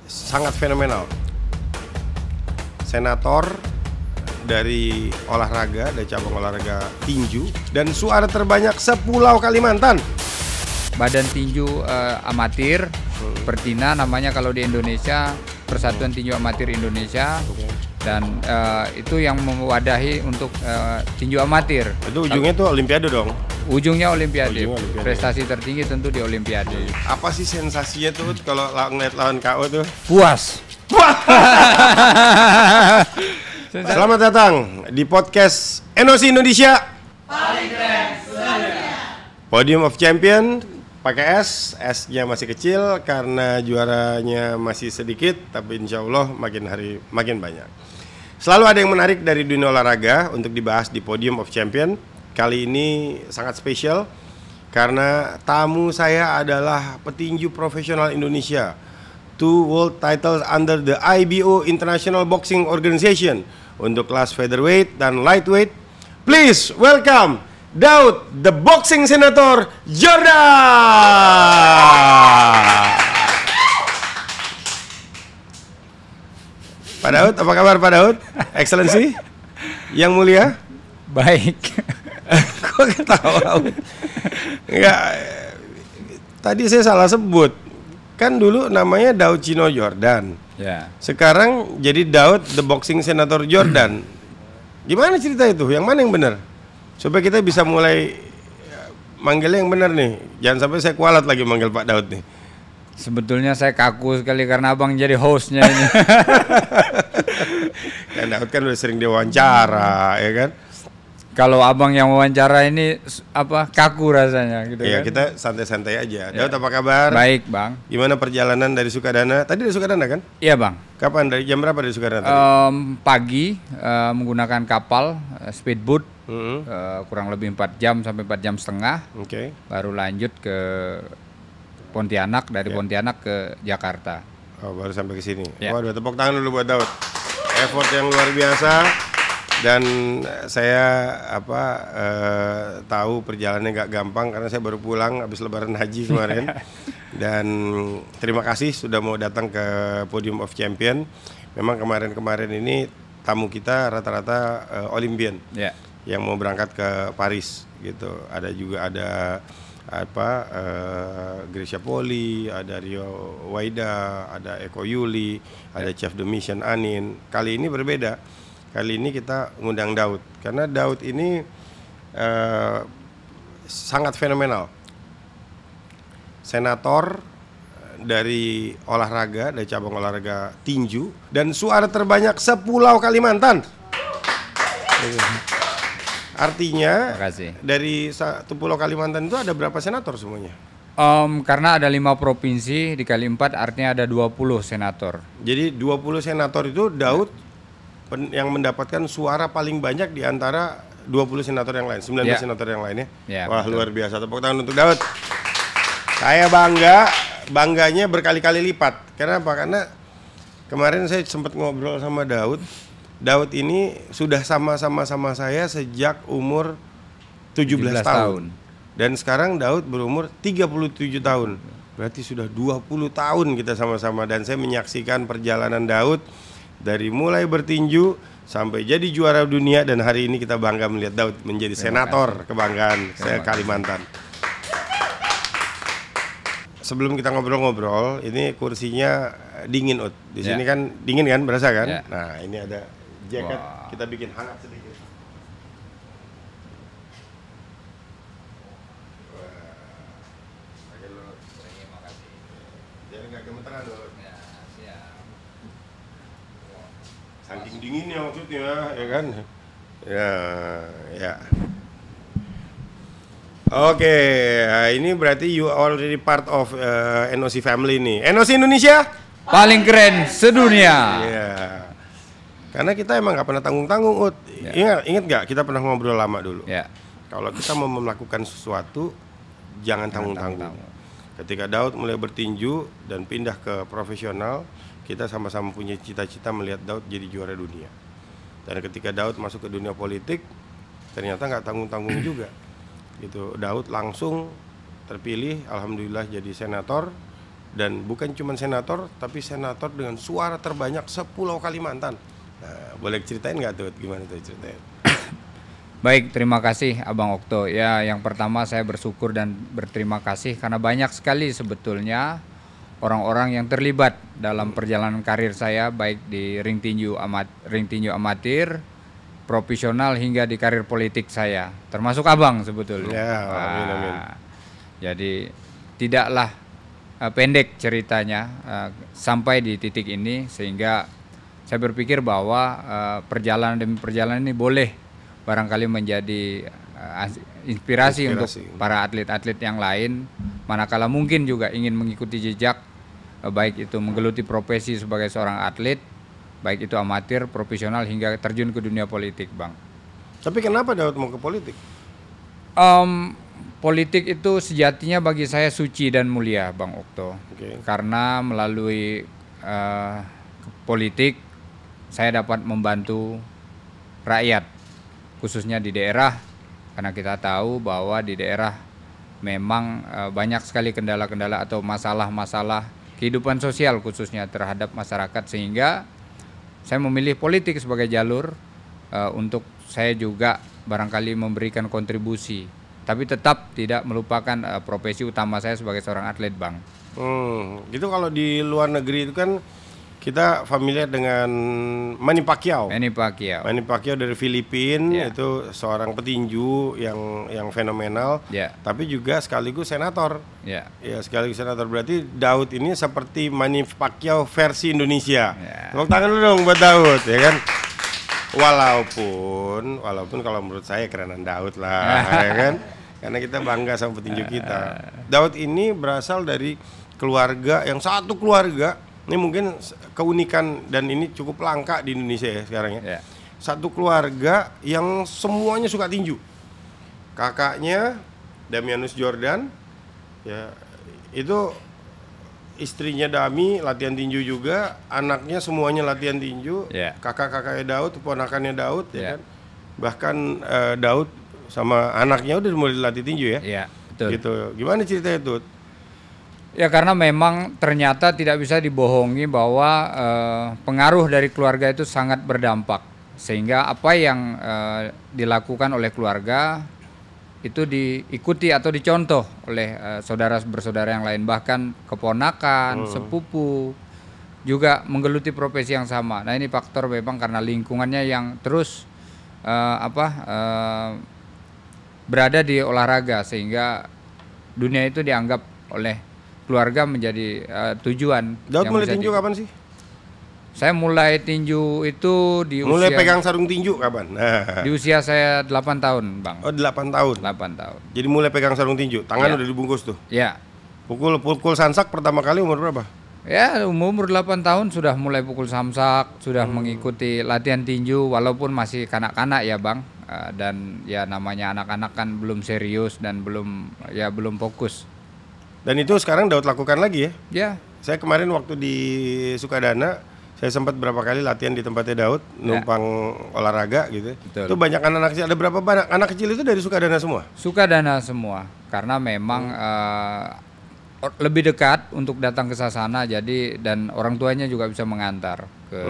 sangat fenomenal. Senator dari olahraga, dari cabang olahraga tinju, dan suara terbanyak sepulau Kalimantan. Badan tinju amatir, Pertina namanya kalau di Indonesia, Persatuan Tinju Amatir Indonesia. Dan itu yang mewadahi untuk tinju amatir. Itu ujungnya tuh Olimpiade dong. Ujungnya Olimpiade. Ujungnya Olimpiade. Prestasi tertinggi tentu di Olimpiade. Apa sih sensasinya tuh kalau ngeliat lawan KO tuh? Puas. Selamat datang di podcast Enosi Indonesia. Paling keren sedunia. Podium of Champion pakai S, S-nya masih kecil karena juaranya masih sedikit, tapi insya Allah makin hari makin banyak. Selalu ada yang menarik dari dunia olahraga untuk dibahas di Podium of Champion. Kali ini sangat spesial karena tamu saya adalah petinju profesional Indonesia. 2 world titles under the IBO International Boxing Organization untuk kelas featherweight dan lightweight. Please welcome Daud, the boxing senator Jordan. Pak Daud, apa kabar Pak Daud? Excellency, yang mulia. Baik. Kok ketawa? Enggak. Tadi saya salah sebut. Kan dulu namanya Daud Chino Jordan. Ya. Sekarang jadi Daud the boxing senator Jordan. Gimana cerita itu? Yang mana yang benar? Supaya kita bisa mulai manggilnya yang benar nih. Jangan sampai saya kualat lagi manggil Pak Daud nih. Sebetulnya saya kaku sekali karena abang jadi hostnya ini. Kan Daud kan udah sering diwawancara, ya kan? Kalau abang yang wawancara ini kaku rasanya gitu Iya, kan. kita santai-santai aja. Daud, apa kabar? Baik, Bang. Gimana perjalanan dari Sukadana? Tadi dari Sukadana kan? Iya, Bang. Kapan? Dari jam berapa dari Sukadana tadi? Pagi menggunakan kapal speedboat Mm-hmm. kurang lebih 4 jam sampai 4 jam setengah. Oke. Baru lanjut ke Pontianak, dari Pontianak ke Jakarta. Oh, baru sampai ke sini. Ya. Waduh, tepuk tangan dulu buat Daud. Effort yang luar biasa. Dan saya tahu perjalanannya gak gampang karena saya baru pulang habis Lebaran Haji kemarin. Dan terima kasih sudah mau datang ke Podium of Champion. Memang kemarin-kemarin ini tamu kita rata-rata Olympian. Ya. Yang mau berangkat ke Paris gitu. Ada juga Grisha Poli, ada Rio Waida, ada Eko Yuli, ada Chef de Mission Anin. Kali ini berbeda. Kali ini kita ngundang Daud karena Daud ini sangat fenomenal. Senator dari olahraga, dari cabang olahraga tinju, dan suara terbanyak sepulau Kalimantan. Artinya dari satu pulau Kalimantan itu ada berapa senator semuanya? Karena ada 5 provinsi dikali 4 artinya ada 20 senator. Jadi 20 senator itu Daud yang mendapatkan suara paling banyak di antara 20 senator yang lain, 19 senator yang lainnya. Ya, wah, betul. luar biasa. Tepuk tangan untuk Daud. Saya bangganya berkali-kali lipat. Kenapa? Karena kemarin saya sempat ngobrol sama Daud. Daud ini sudah sama-sama saya sejak umur 17 tahun. Dan sekarang Daud berumur 37 tahun. Berarti sudah 20 tahun kita sama-sama. Dan saya menyaksikan perjalanan Daud dari mulai bertinju sampai jadi juara dunia. Dan hari ini kita bangga melihat Daud menjadi senator kebanggaan saya Kalimantan. Sebelum kita ngobrol-ngobrol, ini kursinya dingin, Ut. Di sini kan dingin kan, berasa kan? Ya. Nah, ini ada jaket, kita bikin hangat sedikit. Jadi nggak gemeteran loh. Saking dinginnya maksudnya, ya kan? Ya. Oke, ini berarti you already part of NOC family nih. NOC Indonesia Paling keren sedunia. Iya. Karena kita emang nggak pernah tanggung-tanggung, Ut. Ingat nggak kita pernah ngobrol lama dulu. Ya. Kalau kita mau melakukan sesuatu, jangan tanggung-tanggung. Ketika Daud mulai bertinju dan pindah ke profesional, kita sama-sama punya cita-cita melihat Daud jadi juara dunia. Dan ketika Daud masuk ke dunia politik, ternyata nggak tanggung-tanggung juga. Gitu. Daud langsung terpilih, alhamdulillah jadi senator. dan bukan cuma senator, tapi senator dengan suara terbanyak sepulau Kalimantan. Nah, boleh ceritain nggak tuh gimana tuh ceritain? Baik, terima kasih Abang Okto. Ya, yang pertama saya bersyukur dan berterima kasih karena banyak sekali sebetulnya orang-orang yang terlibat dalam perjalanan karir saya, baik di ring tinju amatir, profesional hingga di karir politik saya, termasuk Abang sebetulnya. Ya, amin. Jadi tidaklah pendek ceritanya sampai di titik ini, sehingga saya berpikir bahwa perjalanan demi perjalanan ini boleh barangkali menjadi inspirasi untuk para atlet-atlet yang lain, manakala mungkin juga ingin mengikuti jejak, baik itu menggeluti profesi sebagai seorang atlet, baik itu amatir, profesional, hingga terjun ke dunia politik, Bang. Tapi kenapa Daud mau ke politik? Politik itu sejatinya bagi saya suci dan mulia, Bang Okto. Karena melalui politik saya dapat membantu rakyat, khususnya di daerah, karena kita tahu bahwa di daerah memang banyak sekali kendala-kendala atau masalah-masalah kehidupan sosial khususnya terhadap masyarakat, sehingga saya memilih politik sebagai jalur untuk saya juga barangkali memberikan kontribusi, tapi tetap tidak melupakan profesi utama saya sebagai seorang atlet, Bang. Gitu. Kalau di luar negeri itu kan kita familiar dengan Manny Pacquiao. Manny Pacquiao dari Filipina, itu seorang petinju yang fenomenal, tapi juga sekaligus senator. Ya, sekaligus senator. Berarti Daud ini seperti Manny Pacquiao versi Indonesia. Tepuk tangan dulu dong buat Daud, ya kan? Walaupun kalau menurut saya kerenan Daud lah, ya kan? Karena kita bangga sama petinju kita. Daud ini berasal dari keluarga yang satu keluarga. Ini mungkin keunikan dan ini cukup langka di Indonesia ya sekarang ya. Satu keluarga yang semuanya suka tinju. Kakaknya Damianus Jordan, ya itu istrinya Dami latihan tinju juga, anaknya semuanya latihan tinju. Kakak-kakaknya Daud, ponakannya Daud, ya kan. Bahkan Daud sama anaknya udah mulai latih tinju ya. Betul. Gitu. Gimana ceritanya tuh? Ya, karena memang ternyata tidak bisa dibohongi bahwa pengaruh dari keluarga itu sangat berdampak, sehingga apa yang dilakukan oleh keluarga itu diikuti atau dicontoh oleh saudara bersaudara yang lain, bahkan keponakan, sepupu juga menggeluti profesi yang sama. Nah, ini faktor memang karena lingkungannya yang terus berada di olahraga, sehingga dunia itu dianggap oleh keluarga menjadi tujuan. Daud mulai tinju kapan sih? Saya mulai tinju itu di mulai pegang sarung tinju kapan? Di usia saya 8 tahun, Bang. Oh, 8 tahun. 8 tahun. Jadi mulai pegang sarung tinju, tangan udah dibungkus tuh. Ya. Pukul sansak pertama kali umur berapa? Ya, umur 8 tahun sudah mulai pukul samsak, sudah mengikuti latihan tinju walaupun masih kanak-kanak ya, Bang. Dan ya namanya anak-anak kan belum serius dan belum fokus. Dan itu sekarang Daud lakukan lagi ya? Ya. Saya kemarin waktu di Sukadana, saya sempat berapa kali latihan di tempatnya Daud, numpang olahraga gitu. Betul. Itu banyak anak kecil. Ada berapa banyak anak kecil itu dari Sukadana semua? Sukadana semua, karena memang lebih dekat untuk datang ke sana, jadi dan orang tuanya juga bisa mengantar ke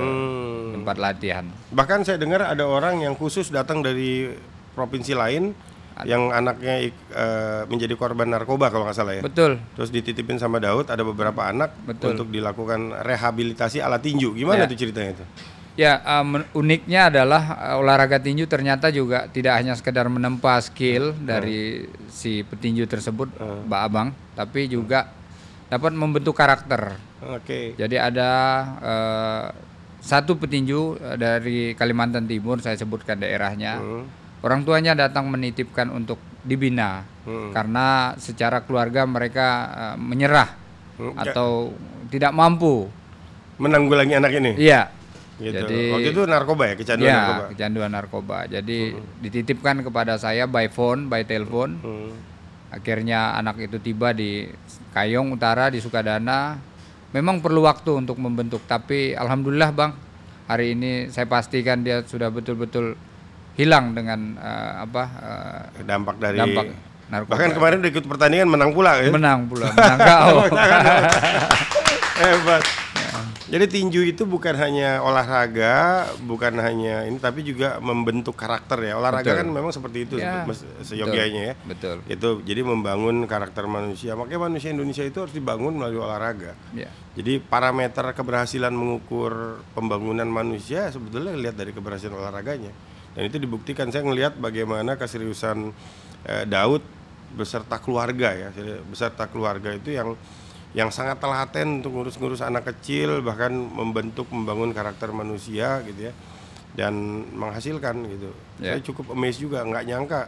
tempat latihan. Bahkan saya dengar ada orang yang khusus datang dari provinsi lain, yang anaknya menjadi korban narkoba kalau nggak salah ya. Betul. Terus dititipin sama Daud, ada beberapa anak untuk dilakukan rehabilitasi ala tinju. Gimana tuh ceritanya itu? Ya, uniknya adalah olahraga tinju ternyata juga tidak hanya sekedar menempa skill dari si petinju tersebut, Mbak Abang, tapi juga dapat membentuk karakter. Jadi ada satu petinju dari Kalimantan Timur, saya sebutkan daerahnya. Orang tuanya datang menitipkan untuk dibina karena secara keluarga mereka menyerah atau tidak mampu menanggulangi anak ini. Iya. Gitu. Jadi waktu itu narkoba ya, kecanduan narkoba. Jadi dititipkan kepada saya by phone, by telepon. Akhirnya anak itu tiba di Kayong Utara di Sukadana. Memang perlu waktu untuk membentuk, tapi alhamdulillah, Bang, hari ini saya pastikan dia sudah betul-betul hilang dengan dampak narkoba. Bahkan kemarin udah ikut pertandingan menang pula ya. Menang kau. Hebat. Jadi tinju itu bukan hanya olahraga, bukan hanya ini, tapi juga membentuk karakter ya. Olahraga Betul. kan memang seperti itu Ya, seyogianya ya. Betul. Itu jadi membangun karakter manusia. Makanya manusia Indonesia itu harus dibangun melalui olahraga. Ya. Jadi parameter keberhasilan mengukur pembangunan manusia sebetulnya lihat dari keberhasilan olahraganya. Dan itu dibuktikan, saya ngelihat bagaimana keseriusan Daud beserta keluarga ya. Beserta keluarga itu yang sangat telaten untuk ngurus-ngurus anak kecil, bahkan membangun karakter manusia gitu ya, dan menghasilkan gitu. Saya cukup amazed juga, nggak nyangka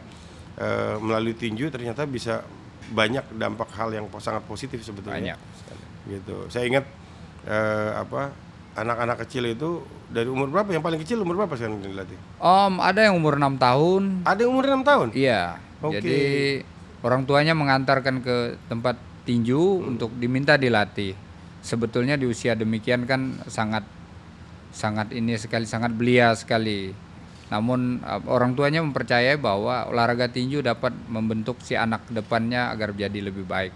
melalui tinju ternyata bisa banyak dampak hal yang sangat positif sebetulnya. Banyak sekali. Gitu. Saya ingat anak-anak kecil itu dari umur berapa? Yang paling kecil umur berapa sekarang dilatih? Ada yang umur 6 tahun. Ada yang umur 6 tahun? Iya. Oke. Jadi orang tuanya mengantarkan ke tempat tinju untuk diminta dilatih. Sebetulnya di usia demikian kan sangat ini sekali, sangat belia sekali. Namun orang tuanya mempercayai bahwa olahraga tinju dapat membentuk si anak depannya agar jadi lebih baik.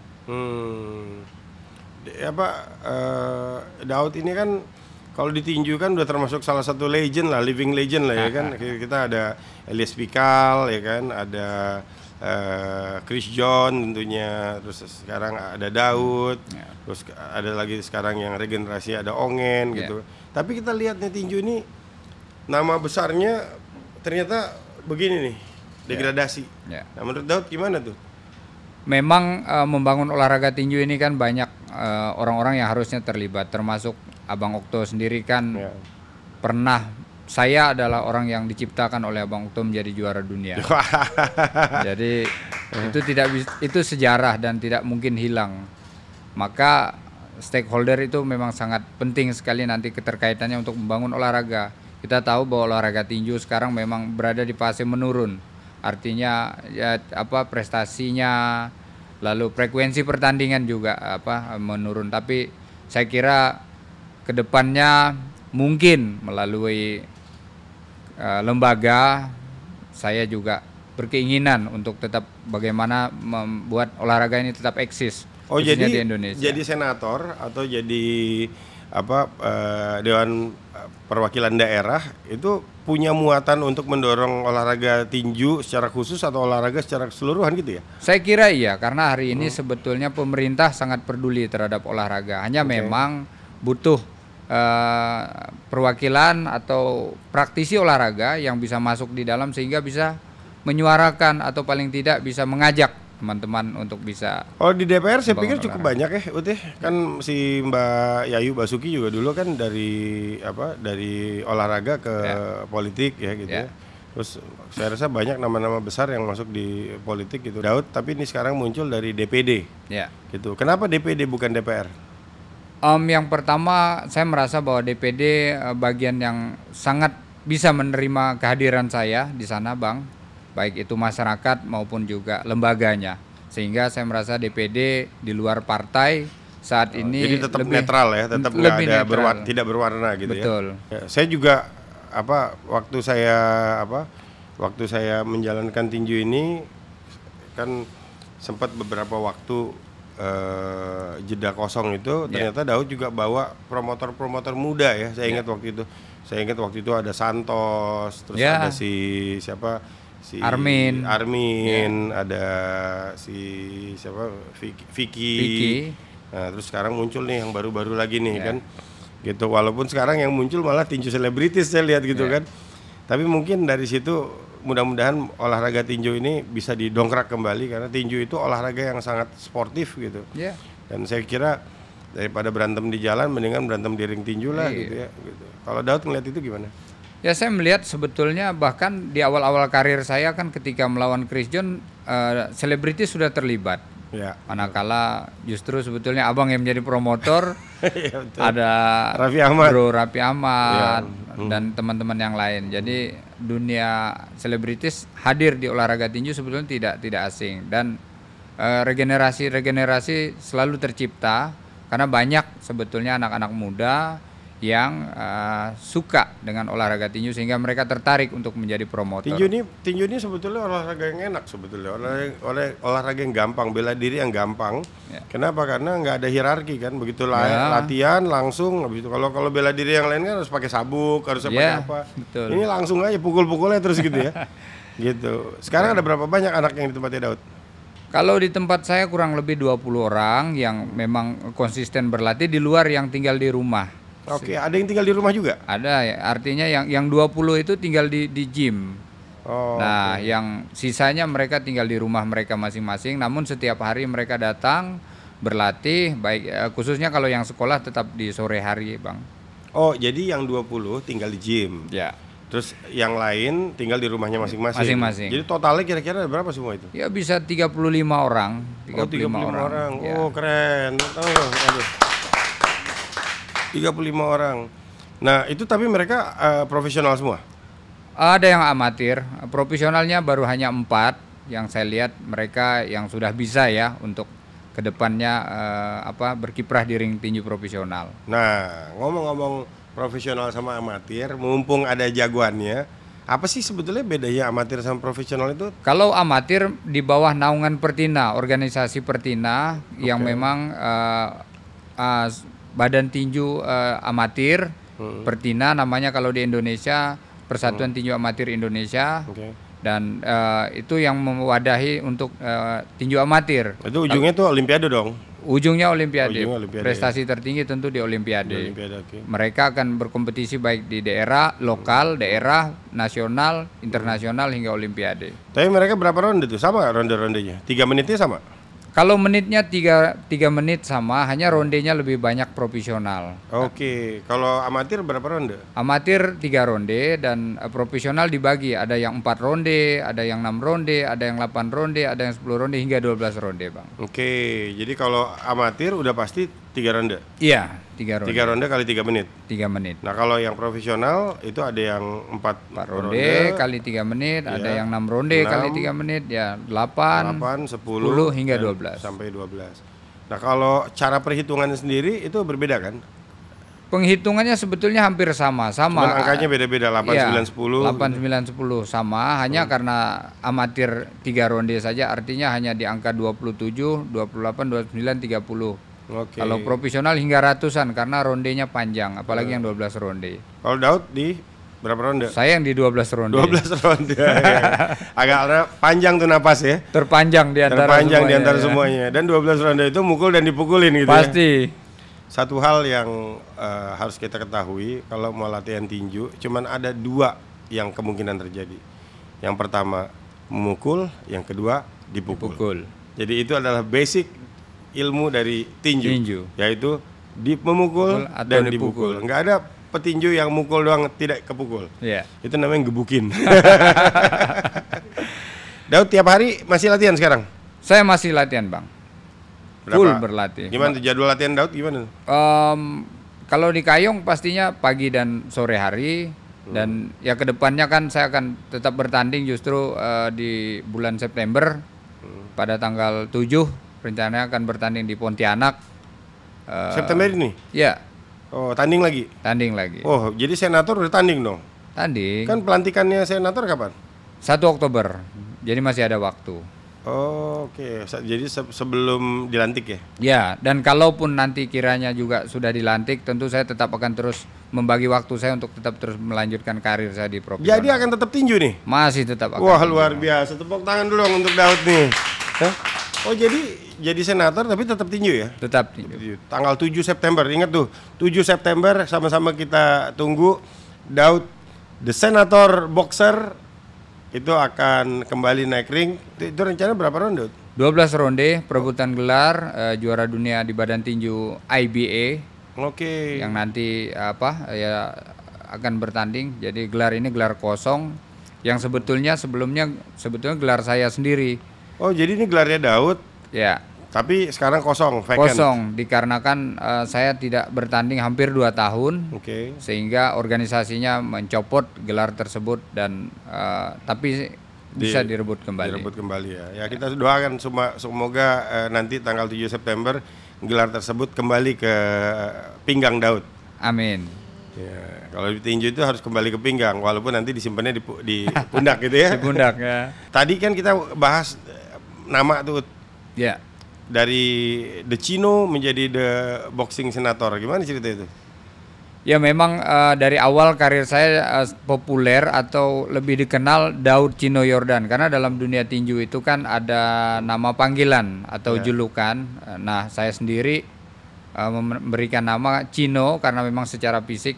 Daud ini kan kalau di tinju kan udah termasuk salah satu legend lah, living legend lah ya kan. Kita ada Elias Pikal ya kan, ada Chris John tentunya, terus sekarang ada Daud, terus ada lagi sekarang yang regenerasi ada Ongen gitu. Tapi kita lihat nih tinju ini nama besarnya ternyata begini nih, degradasi. Nah, menurut Daud gimana tuh? Memang membangun olahraga tinju ini kan banyak orang-orang yang harusnya terlibat, termasuk Abang Okto sendiri kan pernah. Saya adalah orang yang diciptakan oleh Abang Okto menjadi juara dunia. Jadi itu sejarah dan tidak mungkin hilang. Maka stakeholder itu memang sangat penting sekali nanti keterkaitannya untuk membangun olahraga. Kita tahu bahwa olahraga tinju sekarang memang berada di fase menurun. Artinya prestasinya, lalu frekuensi pertandingan juga menurun. Tapi saya kira kedepannya mungkin melalui lembaga, saya juga berkeinginan untuk tetap bagaimana membuat olahraga ini tetap eksis. Jadi di Indonesia. Jadi senator atau jadi Dewan Perwakilan Daerah itu punya muatan untuk mendorong olahraga tinju secara khusus atau olahraga secara keseluruhan gitu ya? Saya kira iya, karena hari ini sebetulnya pemerintah sangat peduli terhadap olahraga. Hanya memang butuh perwakilan atau praktisi olahraga yang bisa masuk di dalam sehingga bisa menyuarakan atau paling tidak bisa mengajak teman-teman untuk bisa. Oh, di DPR saya pikir cukup banyak ya, Ut. Kan si Mbak Yayu Basuki juga dulu kan dari olahraga ke politik ya gitu ya. Terus saya rasa banyak nama-nama besar yang masuk di politik gitu. Daud, tapi ini sekarang muncul dari DPD. Gitu. Kenapa DPD bukan DPR? Yang pertama, saya merasa bahwa DPD bagian yang sangat bisa menerima kehadiran saya di sana, Bang, baik itu masyarakat maupun juga lembaganya, sehingga saya merasa DPD di luar partai saat ini jadi tetap netral ya, tetap nggak ada tidak berwarna gitu. Betul. Ya. Saya juga waktu saya menjalankan tinju ini kan sempat beberapa waktu jeda kosong itu ternyata Daud juga bawa promotor muda ya. Saya ingat waktu itu ada Santos, terus ada si Armin, ada Vicky. Nah, terus sekarang muncul nih yang baru-baru lagi nih kan. Gitu, walaupun sekarang yang muncul malah tinju selebritis saya lihat gitu kan. Tapi mungkin dari situ mudah-mudahan olahraga tinju ini bisa didongkrak kembali karena tinju itu olahraga yang sangat sportif gitu. Dan saya kira daripada berantem di jalan mendingan berantem di ring tinju lah gitu ya. Gitu. Kalau Daud ngeliat itu gimana? Ya, saya melihat sebetulnya bahkan di awal-awal karir saya kan ketika melawan Chris John selebritis sudah terlibat. Manakala justru sebetulnya abang yang menjadi promotor ada Bro Raffi Ahmad dan teman-teman yang lain. Jadi dunia selebritis hadir di olahraga tinju sebetulnya tidak asing dan regenerasi selalu tercipta karena banyak sebetulnya anak-anak muda yang suka dengan olahraga tinju sehingga mereka tertarik untuk menjadi promotor. Tinju ini sebetulnya olahraga yang enak sebetulnya, olahraga yang gampang, bela diri yang gampang. Ya. Kenapa? Karena nggak ada hierarki kan, begitu latihan langsung. Habis itu kalau bela diri yang lain kan harus pakai sabuk, harus pakai apa. Betul. Ini langsung aja pukul-pukulnya terus gitu ya. Gitu. Sekarang ada berapa banyak anak yang di tempatnya Daud? Kalau di tempat saya kurang lebih 20 orang yang memang konsisten berlatih di luar yang tinggal di rumah. Oke, ada yang tinggal di rumah juga? Ada, ya. Artinya yang 20 itu tinggal di gym. Nah, yang sisanya mereka tinggal di rumah mereka masing-masing. Namun setiap hari mereka datang berlatih, baik khususnya kalau yang sekolah tetap di sore hari, Bang. Oh, jadi yang 20 tinggal di gym. Ya. Terus yang lain tinggal di rumahnya masing-masing. Masing-masing. Jadi totalnya kira-kira ada berapa semua itu? Ya bisa 35 orang. 35 orang. Ya. Oh, keren. Aduh. 35 orang. Nah, itu tapi mereka profesional semua? Ada yang amatir, profesionalnya baru hanya 4 yang saya lihat mereka yang sudah bisa ya untuk kedepannya berkiprah di ring tinju profesional. Nah, ngomong-ngomong profesional sama amatir, mumpung ada jagoannya, apa sih sebetulnya bedanya amatir sama profesional itu? Kalau amatir di bawah naungan Pertina, organisasi Pertina yang memang badan tinju amatir, Pertina namanya kalau di Indonesia, Persatuan Tinju Amatir Indonesia, dan itu yang mewadahi untuk tinju amatir. Itu ujungnya tuh Olimpiade dong? Ujungnya Olimpiade. Prestasi tertinggi tentu di Olimpiade. Mereka akan berkompetisi baik di daerah, lokal, daerah, nasional, internasional hingga Olimpiade. Tapi mereka berapa ronde tuh? Sama nggak ronde-rondenya? 3 menitnya sama? Kalau menitnya 3 menit sama, hanya rondenya lebih banyak profesional. Oke, kalau amatir berapa ronde? Amatir 3 ronde dan profesional dibagi, ada yang 4 ronde, ada yang 6 ronde, ada yang 8 ronde, ada yang 10 ronde hingga 12 ronde, Bang. Oke, jadi kalau amatir udah pasti 3 ronde? Iya, 3 ronde. 3 ronde kali 3 menit? 3 menit. Nah kalau yang profesional itu ada yang 4 ronde kali 3 menit, ada yang 6 ronde kali 3 menit, ya 8, 10 hingga 12. Sampai 12. Nah kalau cara perhitungannya sendiri itu berbeda kan? Penghitungannya sebetulnya hampir sama. Cuman angkanya beda-beda, 8, 9, 10. 8, 9, 10 sama, hanya karena amatir 3 ronde saja artinya hanya di angka 27, 28, 29, 30. Kalau profesional hingga ratusan karena rondenya panjang, apalagi yang 12 ronde. Kalau Daud di berapa ronde? Saya yang di 12 ronde. 12 ronde. Agak panjang tuh napas ya. Terpanjang di antara semuanya. Dan 12 ronde itu mukul dan dipukulin gitu. Pasti. Satu hal yang harus kita ketahui kalau mau latihan tinju, cuman ada 2 yang kemungkinan terjadi. Yang pertama memukul, yang kedua dipukul. Jadi itu adalah basic ilmu dari tinju. Yaitu memukul dan dipukul. Nggak ada petinju yang mukul doang tidak kepukul. Itu namanya gebukin. Daud tiap hari masih latihan sekarang? Saya masih latihan, Bang. Full berlatih. Gimana tuh jadwal latihan Daud gimana? Kalau di Kayong pastinya pagi dan sore hari. Dan ya kedepannya kan saya akan tetap bertanding justru di bulan September pada tanggal 7. Rencananya akan bertanding di Pontianak. September ini? Ya. Oh, tanding lagi? Tanding lagi. Oh, jadi senator udah tanding dong? Tanding. Kan pelantikannya senator kapan? 1 Oktober. Jadi masih ada waktu. Oh, oke. Jadi sebelum dilantik ya? Ya, dan kalaupun nanti kiranya juga sudah dilantik, tentu saya tetap akan terus membagi waktu saya untuk tetap terus melanjutkan karir saya di profesional. Jadi akan tetap tinju nih? Masih tetap akan. Wah, luar biasa. Tepuk tangan dulu dong untuk Daud nih. Oh, jadi senator tapi tetap tinju ya? Tetap tinju. Tanggal 7 September, ingat tuh. 7 September sama-sama kita tunggu Daud the Senator Boxer itu akan kembali naik ring. Itu rencana berapa ronde? 12 ronde perebutan gelar juara dunia di badan tinju IBA. Yang nanti akan bertanding. Jadi gelar ini gelar kosong yang sebetulnya gelar saya sendiri. Oh, jadi ini gelarnya Daud? Ya. Tapi sekarang kosong, vacant. Kosong, dikarenakan saya tidak bertanding hampir 2 tahun. Sehingga organisasinya mencopot gelar tersebut dan tapi bisa direbut kembali. Direbut kembali ya. Ya kita doakan semoga nanti tanggal 7 September gelar tersebut kembali ke pinggang Daud. Amin. Ya, kalau di tinju itu harus kembali ke pinggang, walaupun nanti disimpannya di pundak gitu ya. Di pundak ya. Tadi kan kita bahas nama tuh Ya. dari The Chino menjadi The Boxing Senator. Gimana cerita itu? Ya memang dari awal karir saya populer atau lebih dikenal Daud Chino Yordan, karena dalam dunia tinju itu kan ada nama panggilan atau julukan. Nah, saya sendiri memberikan nama Chino karena memang secara fisik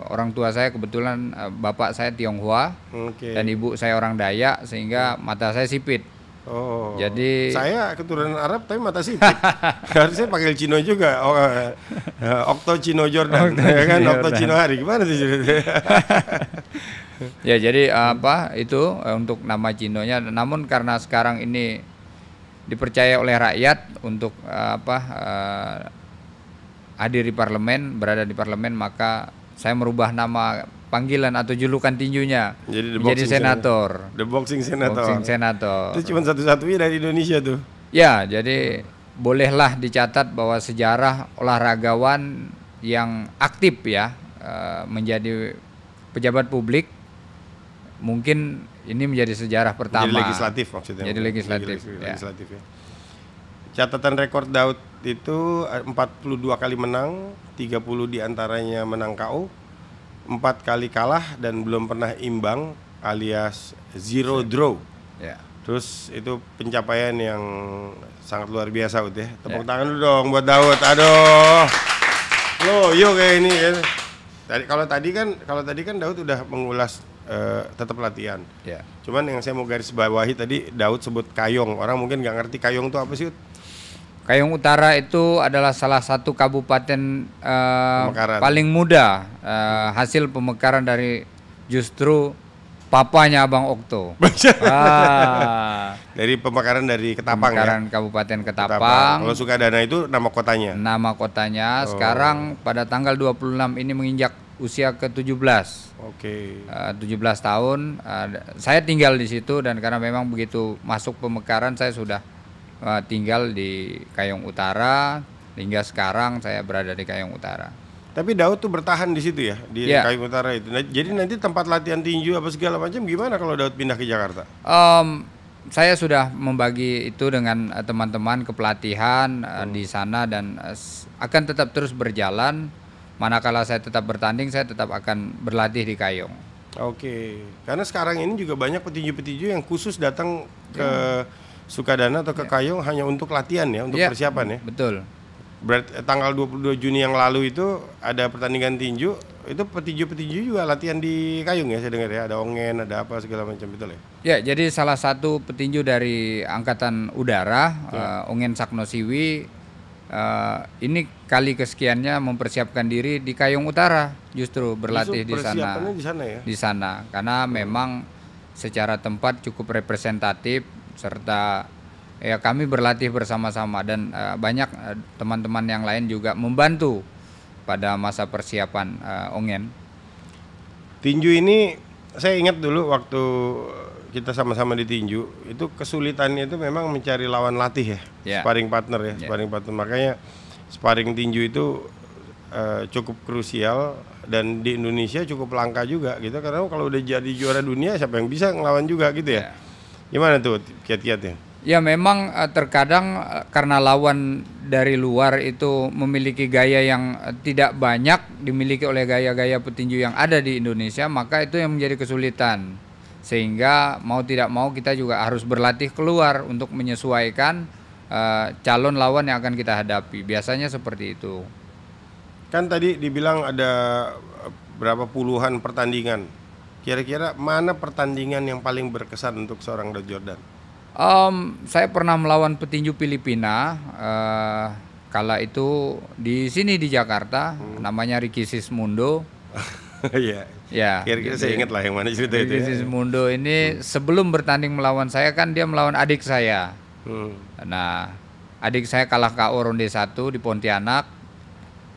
orang tua saya kebetulan bapak saya Tionghoa dan ibu saya orang Dayak, sehingga mata saya sipit. Oh, jadi saya keturunan Arab tapi mata sipit. Harusnya panggil Cino juga. Okto Chino Jordan, ya kan? Okto Chino Hari, gimana tuh ceritanya? Ya jadi itu untuk nama Chinonya. Namun karena sekarang ini dipercaya oleh rakyat untuk hadir di parlemen, berada di parlemen, maka saya merubah nama panggilan atau julukan tinjunya jadi senator. The Boxing Senator. Boxing Senator. Itu cuma satu-satunya dari Indonesia tuh. Ya, jadi bolehlah dicatat bahwa sejarah olahragawan yang aktif ya menjadi pejabat publik, mungkin ini menjadi sejarah pertama. Jadi legislatif maksudnya. Jadi legislatif. Legislatif ya. Catatan rekor Daud itu 42 kali menang, 30 diantaranya menang KO, 4 kali kalah dan belum pernah imbang alias zero draw. Ya. Terus itu pencapaian yang sangat luar biasa ya. Tepuk tangan dulu dong buat Daud. Aduh. Loh, yuk kayak ini kan. Kalau tadi kan Daud udah mengulas tetap latihan. Ya. Cuman yang saya mau garis bawahi tadi Daud sebut Kayong. Orang mungkin nggak ngerti Kayong itu apa sih? Kayong Utara itu adalah salah satu kabupaten paling muda hasil pemekaran dari justru papanya Abang Okto. Dari pemekaran dari Ketapang pemekaran ya? Kabupaten Ketapang. Kalau Sukadana itu nama kotanya? Nama kotanya. Sekarang pada tanggal 26 ini menginjak usia ke-17. Oke. 17 tahun. Saya tinggal di situ dan karena memang begitu masuk pemekaran saya sudah tinggal di Kayong Utara hingga sekarang saya berada di Kayong Utara. Tapi Daud tuh bertahan di situ ya di Kayong Utara itu. Nah, jadi nanti tempat latihan tinju apa segala macam gimana kalau Daud pindah ke Jakarta? Saya sudah membagi itu dengan teman-teman kepelatihan di sana dan akan tetap terus berjalan. Manakala saya tetap bertanding, saya tetap akan berlatih di Kayong. Oke. Karena sekarang ini juga banyak petinju-petinju yang khusus datang ke Sukadana atau ke Kayong hanya untuk latihan ya, untuk persiapan ya. Betul. Berarti tanggal 22 Juni yang lalu itu ada pertandingan tinju, itu petinju-petinju juga latihan di Kayong ya saya dengar ya, ada ongen, ada apa segala macam, betul ya? Ya, jadi salah satu petinju dari Angkatan Udara, Ongen Saknosiwi, ini kali kesekiannya mempersiapkan diri di Kayong Utara, justru berlatih di sana. Persiapannya di sana ya? Di sana, karena memang secara tempat cukup representatif, serta ya kami berlatih bersama-sama dan banyak teman-teman yang lain juga membantu pada masa persiapan Ongen. Tinju ini saya ingat dulu waktu kita sama-sama di tinju itu kesulitannya itu memang mencari lawan latih ya, sparring partner ya, sparring partner. Makanya sparring tinju itu cukup krusial dan di Indonesia cukup langka juga gitu, karena kalau udah jadi juara dunia siapa yang bisa ngelawan juga gitu ya. Gimana tuh kiat-kiatnya? Ya memang terkadang karena lawan dari luar itu memiliki gaya yang tidak banyak dimiliki oleh gaya-gaya petinju yang ada di Indonesia, maka itu yang menjadi kesulitan. Sehingga mau tidak mau kita juga harus berlatih keluar untuk menyesuaikan calon lawan yang akan kita hadapi. Biasanya seperti itu. Kan tadi dibilang ada berapa puluhan pertandingan. Kira-kira mana pertandingan yang paling berkesan untuk seorang Daud Yordan? Saya pernah melawan petinju Filipina kala itu di sini di Jakarta, namanya Ricky Sismundo. Iya. Ya. Kira-kira saya ingat lah yang mana cerita itu. Ricky Sismundo ini sebelum bertanding melawan saya kan dia melawan adik saya. Nah, adik saya kalah KO ronde 1 di Pontianak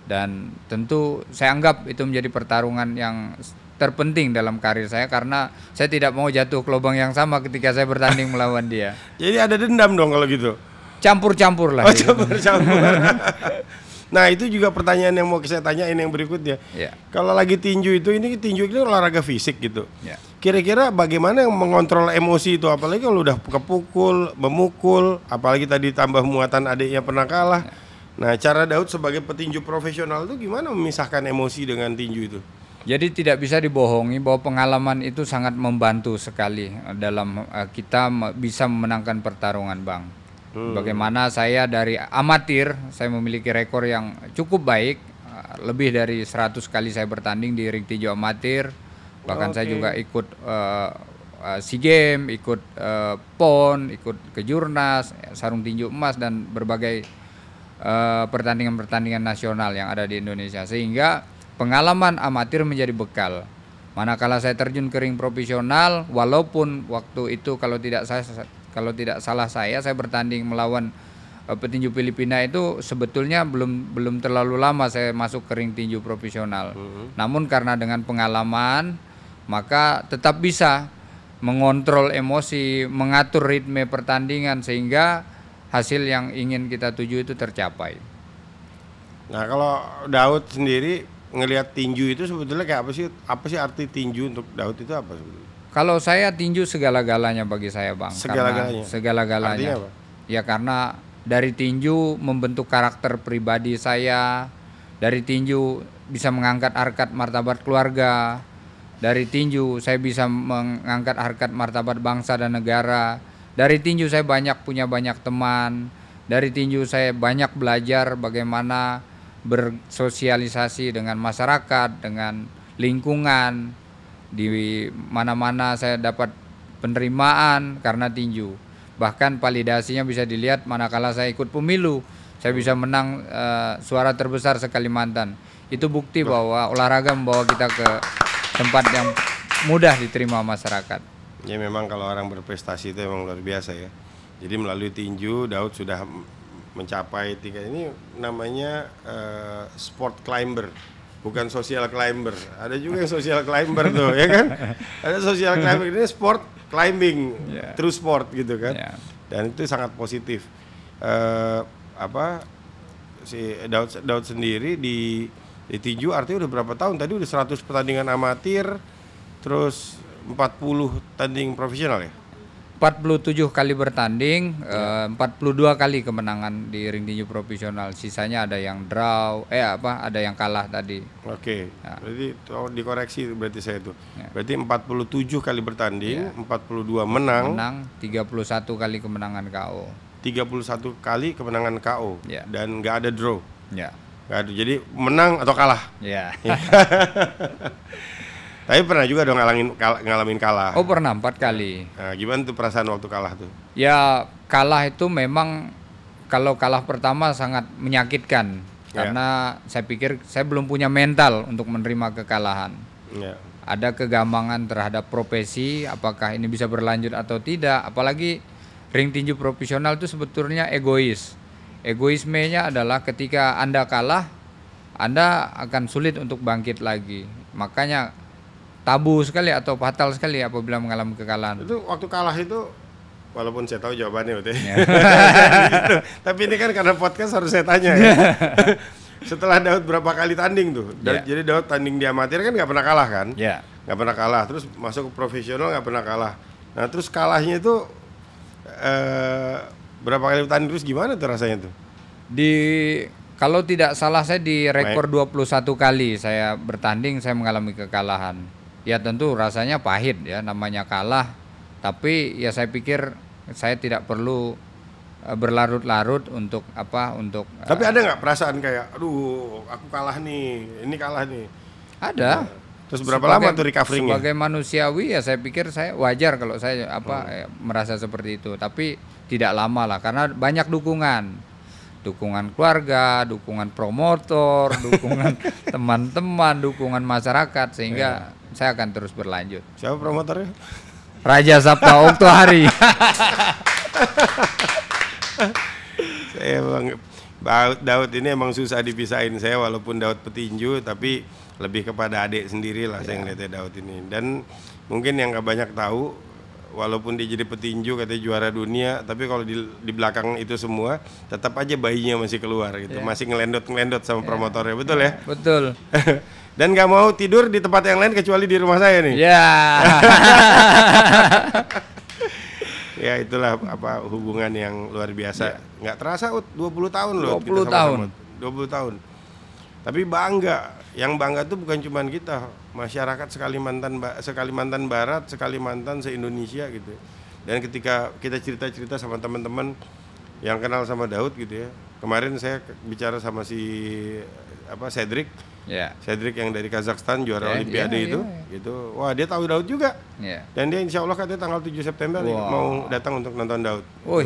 dan tentu saya anggap itu menjadi pertarungan yang terpenting dalam karir saya karena saya tidak mau jatuh ke lubang yang sama ketika saya bertanding melawan dia. Jadi ada dendam dong kalau gitu? Campur-campur lah. Oh, campur-campur. Nah itu juga pertanyaan yang mau saya tanyain yang berikutnya. Ya. Kalau lagi tinju itu, ini tinju itu olahraga fisik gitu. Ya. Kira-kira bagaimana yang mengontrol emosi itu, apalagi kalau udah kepukul, memukul, apalagi tadi tambah muatan adiknya pernah kalah. Ya. Nah cara Daud sebagai petinju profesional itu gimana memisahkan emosi dengan tinju itu? Jadi tidak bisa dibohongi bahwa pengalaman itu sangat membantu sekali dalam kita bisa memenangkan pertarungan, Bang. Bagaimana saya dari amatir, saya memiliki rekor yang cukup baik, lebih dari 100 kali saya bertanding di ring tinju amatir. Bahkan saya juga ikut SEA Games, ikut PON, ikut Kejurnas, sarung tinju emas dan berbagai pertandingan-pertandingan nasional yang ada di Indonesia. Sehingga pengalaman amatir menjadi bekal. Manakala saya terjun ke ring profesional, walaupun waktu itu kalau tidak salah saya bertanding melawan petinju Filipina itu sebetulnya belum terlalu lama saya masuk ke ring tinju profesional. Namun karena dengan pengalaman maka tetap bisa mengontrol emosi, mengatur ritme pertandingan sehingga hasil yang ingin kita tuju itu tercapai. Nah kalau Daud sendiri ngelihat tinju itu sebetulnya kayak apa sih? Apa sih arti tinju untuk Daud itu apa sebetulnya? Kalau saya tinju segala-galanya bagi saya, Bang. Segala-galanya. Segala-galanya. Artinya apa? Ya karena dari tinju membentuk karakter pribadi saya. Dari tinju bisa mengangkat harkat martabat keluarga. Dari tinju saya bisa mengangkat harkat martabat bangsa dan negara. Dari tinju saya punya banyak teman. Dari tinju saya banyak belajar bagaimana bersosialisasi dengan masyarakat, dengan lingkungan. Di mana-mana saya dapat penerimaan karena tinju. Bahkan validasinya bisa dilihat manakala saya ikut pemilu, saya bisa menang suara terbesar se-Kalimantan. Itu bukti bahwa olahraga membawa kita ke tempat yang mudah diterima masyarakat. Ya memang kalau orang berprestasi itu memang luar biasa ya. Jadi melalui tinju Daud sudah mencapai tingkat ini namanya sport climber. Bukan social climber, ada juga yang social climber tuh, ya kan? Ada social climber, ini sport climbing, true sport gitu kan? Dan itu sangat positif. Si Daud sendiri di tinju artinya udah berapa tahun? Tadi udah 100 pertandingan amatir, terus 40 tanding profesional ya? 47 kali bertanding, 42 kali kemenangan di ring tinju profesional. Sisanya ada yang draw, ada yang kalah tadi. Oke. Berarti dikoreksi berarti saya itu. Berarti 47 kali bertanding, 42 menang, 31 kali kemenangan KO. 31 kali kemenangan KO dan nggak ada draw. Ya. Nggak ada. Jadi menang atau kalah. Ya. Tapi pernah juga dong ngalamin kalah. Oh pernah 4 kali. Nah, gimana tuh perasaan waktu kalah tuh? Ya kalah itu memang kalau kalah pertama sangat menyakitkan. Karena saya pikir saya belum punya mental untuk menerima kekalahan. Ada kegambangan terhadap profesi, apakah ini bisa berlanjut atau tidak. Apalagi ring tinju profesional itu sebetulnya egois. Egoismenya adalah ketika Anda kalah, Anda akan sulit untuk bangkit lagi. Makanya tabu sekali atau fatal sekali apabila mengalami kekalahan. Itu waktu kalah itu, walaupun saya tahu jawabannya betul. Tapi ini kan karena podcast harus saya tanya ya. Setelah Daud berapa kali tanding tuh? Jadi Daud tanding di amatir kan nggak pernah kalah kan? Nggak pernah kalah. Terus masuk ke profesional nggak pernah kalah. Nah terus kalahnya itu berapa kali tanding terus gimana tuh rasanya tuh? Kalau tidak salah saya di rekor 21 kali saya bertanding saya mengalami kekalahan. Ya tentu rasanya pahit ya namanya kalah. Tapi ya saya pikir saya tidak perlu berlarut-larut untuk Tapi ada nggak perasaan kayak aduh aku kalah nih, ini kalah nih? Ada. Terus berapa lama tuh recovery-nya? Sebagai manusiawi ya saya pikir saya wajar kalau saya merasa seperti itu. Tapi tidak lama lah karena banyak dukungan keluarga, dukungan promotor, dukungan teman-teman, dukungan masyarakat sehingga saya akan terus berlanjut. Siapa promotornya? Raja Sabta Oktohari. Saya Daud ini emang susah dipisahin saya walaupun Daud petinju tapi lebih kepada adik sendiri lah saya ngeliatnya Daud ini. Dan mungkin yang gak banyak tahu walaupun dia jadi petinju katanya juara dunia, tapi kalau di belakang itu semua tetap aja bayinya masih keluar gitu, masih ngelendot sama promotornya, betul ya? Betul. Dan nggak mau tidur di tempat yang lain kecuali di rumah saya nih. Ya. Ya itulah apa hubungan yang luar biasa. Nggak terasa 20 tahun loh. 20 tahun. 20 tahun. Tapi bangga. Yang bangga tuh bukan cuma kita, masyarakat Sekalimantan Barat, Sekalimantan se-Indonesia gitu. Dan ketika kita cerita-cerita sama teman-teman yang kenal sama Daud gitu ya. Kemarin saya bicara sama si Cedric. Ya. Cedric yang dari Kazakhstan juara Olimpiade itu. Gitu. Wah, dia tahu Daud juga. Ya. Dan dia insya Allah katanya tanggal 7 September mau datang untuk nonton Daud. Wih,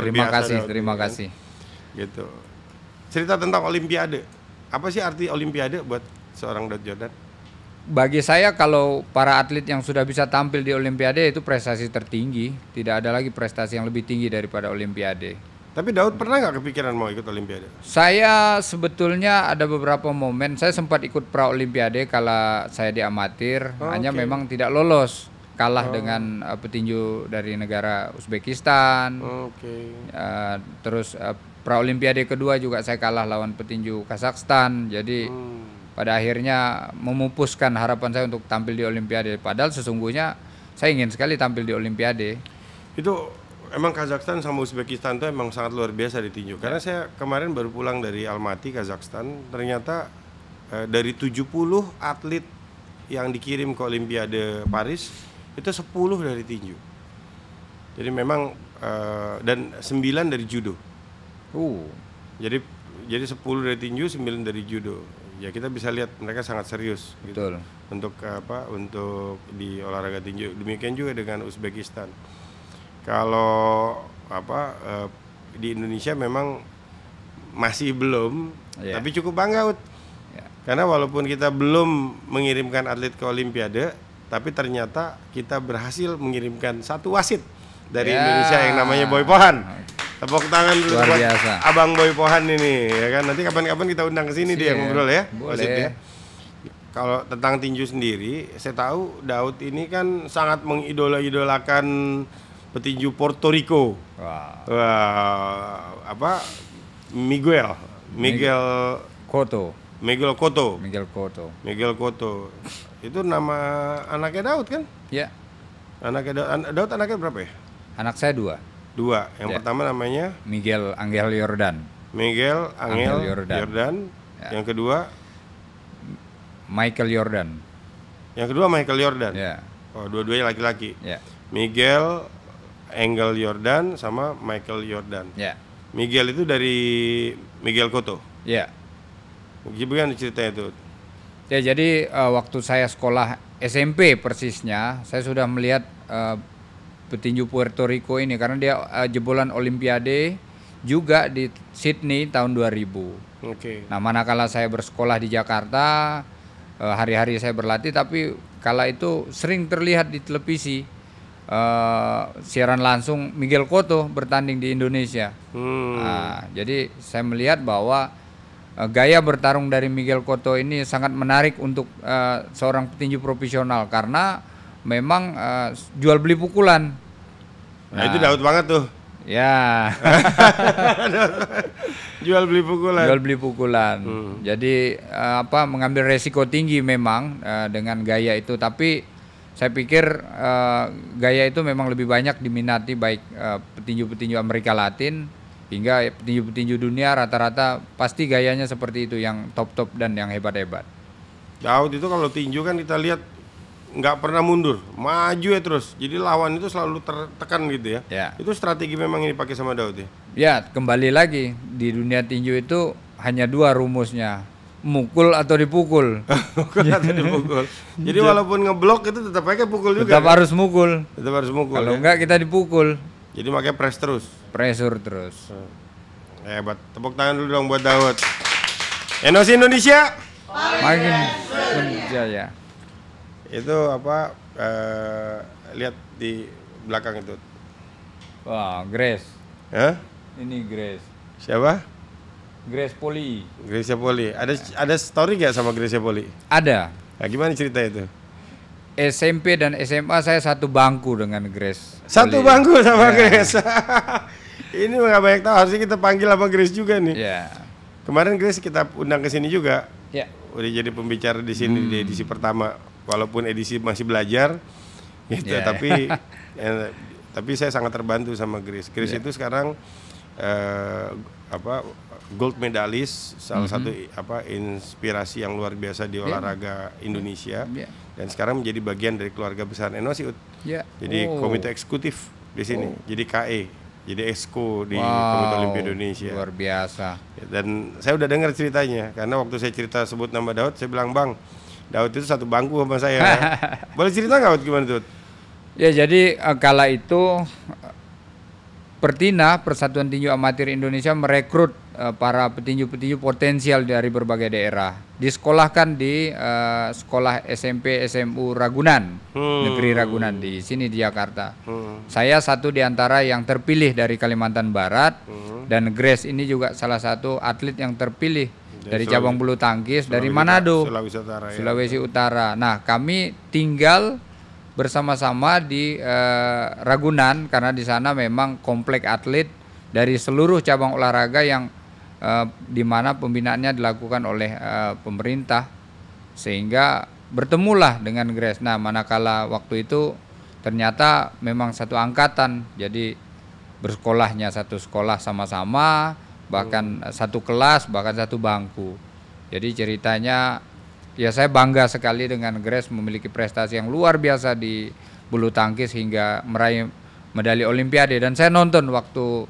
terima kasih, Daud, terima gitu kasih. Gitu. Cerita tentang Olimpiade. Apa sih arti Olimpiade buat seorang Daud Jordan? Bagi saya kalau para atlet yang sudah bisa tampil di Olimpiade itu prestasi tertinggi. Tidak ada lagi prestasi yang lebih tinggi daripada Olimpiade. Tapi Daud pernah nggak kepikiran mau ikut Olimpiade? Saya sebetulnya ada beberapa momen, saya sempat ikut pra Olimpiade kala saya di amatir, hanya memang tidak lolos, kalah dengan petinju dari negara Uzbekistan. Terus pra Olimpiade kedua juga saya kalah lawan petinju Kazakhstan. Jadi pada akhirnya memupuskan harapan saya untuk tampil di Olimpiade. Padahal sesungguhnya saya ingin sekali tampil di Olimpiade. Itu emang Kazakhstan sama Uzbekistan tuh emang sangat luar biasa di tinju. Karena saya kemarin baru pulang dari Almaty, Kazakhstan. Ternyata dari 70 atlet yang dikirim ke Olimpiade Paris, itu 10 dari tinju. Jadi memang dan 9 dari judo. Jadi 10 dari tinju, 9 dari judo. Ya kita bisa lihat mereka sangat serius. Betul. Gitu, untuk di olahraga tinju. Demikian juga dengan Uzbekistan. Kalau di Indonesia memang masih belum, tapi cukup bangga, karena walaupun kita belum mengirimkan atlet ke Olimpiade, tapi ternyata kita berhasil mengirimkan satu wasit dari Indonesia yang namanya Boy Pohan. Tepuk tangan dulu buat Abang Boy Pohan ini, ya kan? Nanti kapan-kapan kita undang ke sini dia ngobrol ya, wasitnya. Kalau tentang tinju sendiri, saya tahu Daud ini kan sangat mengidola-idolakan petinju Puerto Rico. Miguel Cotto. Itu nama anaknya Daud kan? Ya. Daud anaknya berapa ya? Anak saya 2. Yang pertama namanya Miguel Angel Jordan. Jordan. Yang kedua Michael Jordan. Ya. Oh, dua-duanya laki-laki. Ya. Miguel Angel Jordan sama Michael Jordan. Ya. Miguel itu dari Miguel Cotto. Ya. Gimana ceritanya itu? Ya, jadi waktu saya sekolah SMP persisnya, saya sudah melihat petinju Puerto Rico ini karena dia jebolan Olimpiade juga di Sydney tahun 2000. Nah, manakala saya bersekolah di Jakarta, hari-hari saya berlatih, tapi kala itu sering terlihat di televisi siaran langsung Miguel Cotto bertanding di Indonesia. Nah, jadi saya melihat bahwa gaya bertarung dari Miguel Cotto ini sangat menarik untuk seorang petinju profesional karena memang jual beli pukulan. Nah, itu Daud banget tuh. Ya. Jual beli pukulan. Jadi mengambil resiko tinggi memang dengan gaya itu, tapi saya pikir gaya itu memang lebih banyak diminati baik petinju-petinju Amerika Latin hingga petinju-petinju dunia, rata-rata pasti gayanya seperti itu, yang top-top dan yang hebat-hebat. Daud itu kalau tinju kan kita lihat nggak pernah mundur, maju ya terus. Jadi lawan itu selalu tertekan gitu ya. Itu strategi memang ini dipakai sama Daud ya. Ya, kembali lagi di dunia tinju itu hanya 2 rumusnya. Mukul atau dipukul. Jadi walaupun ngeblok itu tetap aja pukul juga. Tetap harus mukul. ya? Kalau enggak kita dipukul. Jadi makanya Pressure terus. Hebat. Tepuk tangan dulu dong buat Daud. Enosi Indonesia. Makin menjaya. Itu lihat di belakang itu. Wah, Grace. Hah? Ini Grace. Siapa? Grace Poli. Ada story gak sama Grace Poli? Ada. Nah, gimana cerita itu? SMP dan SMA saya satu bangku dengan Grace. Satu bangku sama Grace. Ini nggak banyak tahu, harusnya kita panggil sama Grace juga nih. Ya. Kemarin Grace kita undang ke sini juga. Ya. Udah jadi pembicara di sini di edisi pertama, walaupun edisi masih belajar, gitu. Ya. Tapi saya sangat terbantu sama Grace. Grace itu sekarang gold medalis, salah satu inspirasi yang luar biasa di olahraga Indonesia. Dan sekarang menjadi bagian dari keluarga besar NOC. Jadi komite eksekutif di sini, jadi KE, jadi Exco di Komite Olimpiade Indonesia. Luar biasa. Dan saya udah dengar ceritanya, karena waktu saya cerita sebut nama Daud, saya bilang, Bang, Daud itu satu bangku sama saya. Boleh cerita nggak, gimana tuh? Ya, jadi kala itu Pertina, Persatuan Tinju Amatir Indonesia, merekrut para petinju-petinju potensial dari berbagai daerah. Disekolahkan di sekolah SMP SMU Ragunan, Negeri Ragunan di sini di Jakarta. Saya satu di antara yang terpilih dari Kalimantan Barat, dan Grace ini juga salah satu atlet yang terpilih dari cabang bulu tangkis dari Manado, Sulawesi Utara. Nah, kami tinggal bersama-sama di Ragunan karena di sana memang komplek atlet dari seluruh cabang olahraga yang di mana pembinaannya dilakukan oleh pemerintah, sehingga bertemulah dengan Grace. Nah, manakala waktu itu ternyata memang satu angkatan, jadi bersekolahnya satu sekolah sama-sama, bahkan satu kelas, bahkan satu bangku. Jadi ceritanya, ya saya bangga sekali dengan Grace memiliki prestasi yang luar biasa di bulu tangkis hingga meraih medali Olimpiade, dan saya nonton waktu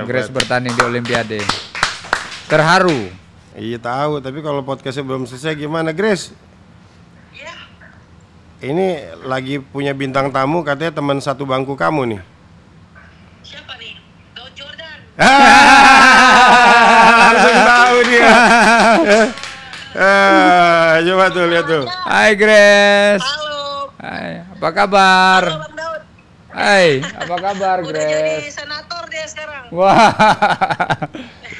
Grace bertanding di Olimpiade. Terharu. Iya tahu, tapi kalau podcastnya belum selesai gimana, Grace? Iya. Ini lagi punya bintang tamu, katanya teman satu bangku kamu nih. Siapa nih? Daud Jordan. Langsung tahu dia. Coba tuh lihat tuh. Hai Grace. Halo. Hai, apa kabar? Halo Bang Daud. Hai, apa kabar Udah jadi Grace? senator dia sekarang. Wah.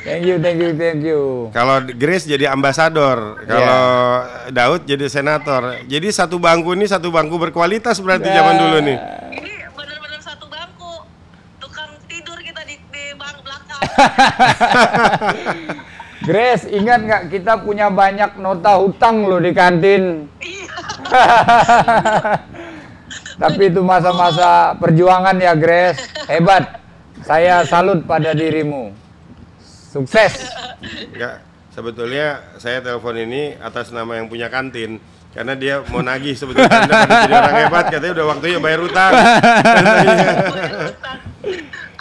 Thank you. Kalau Grace jadi ambasador, kalau Daud jadi senator. Jadi satu bangku ini satu bangku berkualitas berarti zaman dulu nih. Ini benar-benar satu bangku. Tukang tidur kita di bangku belakang. Grace, ingat nggak kita punya banyak nota hutang loh di kantin. Iya. Tapi itu masa-masa perjuangan ya Grace. Hebat. Saya salut pada dirimu. Sukses. Enggak, sebetulnya saya telepon ini atas nama yang punya kantin. Karena dia mau nagih sebetulnya, Anda pada jadi orang hebat, katanya udah waktunya bayar utang.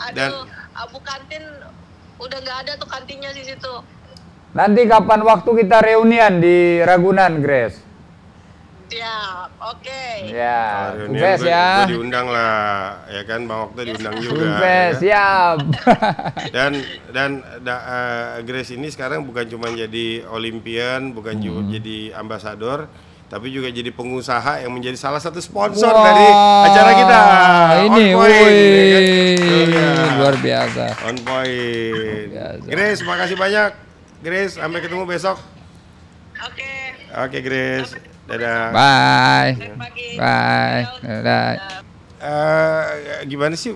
Aduh, Abu kantin udah nggak ada tuh kantinnya di situ. Nanti kapan waktu kita reunian di Ragunan, Grace? Siap, oke. Ya, Kalau sukses reunian ya. gue diundang lah, ya kan, Bang Okta diundang juga. Sukses, ya. siap. Dan Grace ini sekarang bukan cuma jadi Olimpian, bukan juga jadi ambasador, tapi juga jadi pengusaha yang menjadi salah satu sponsor dari acara kita. Ini, On Point, ya kan? luar biasa. On Point. biasa. Grace, makasih banyak. Grace, sampai ketemu besok. Oke. Oke, Grace. Dadah. Bye. Selamat pagi. Bye. Daud. Dadah. Gimana sih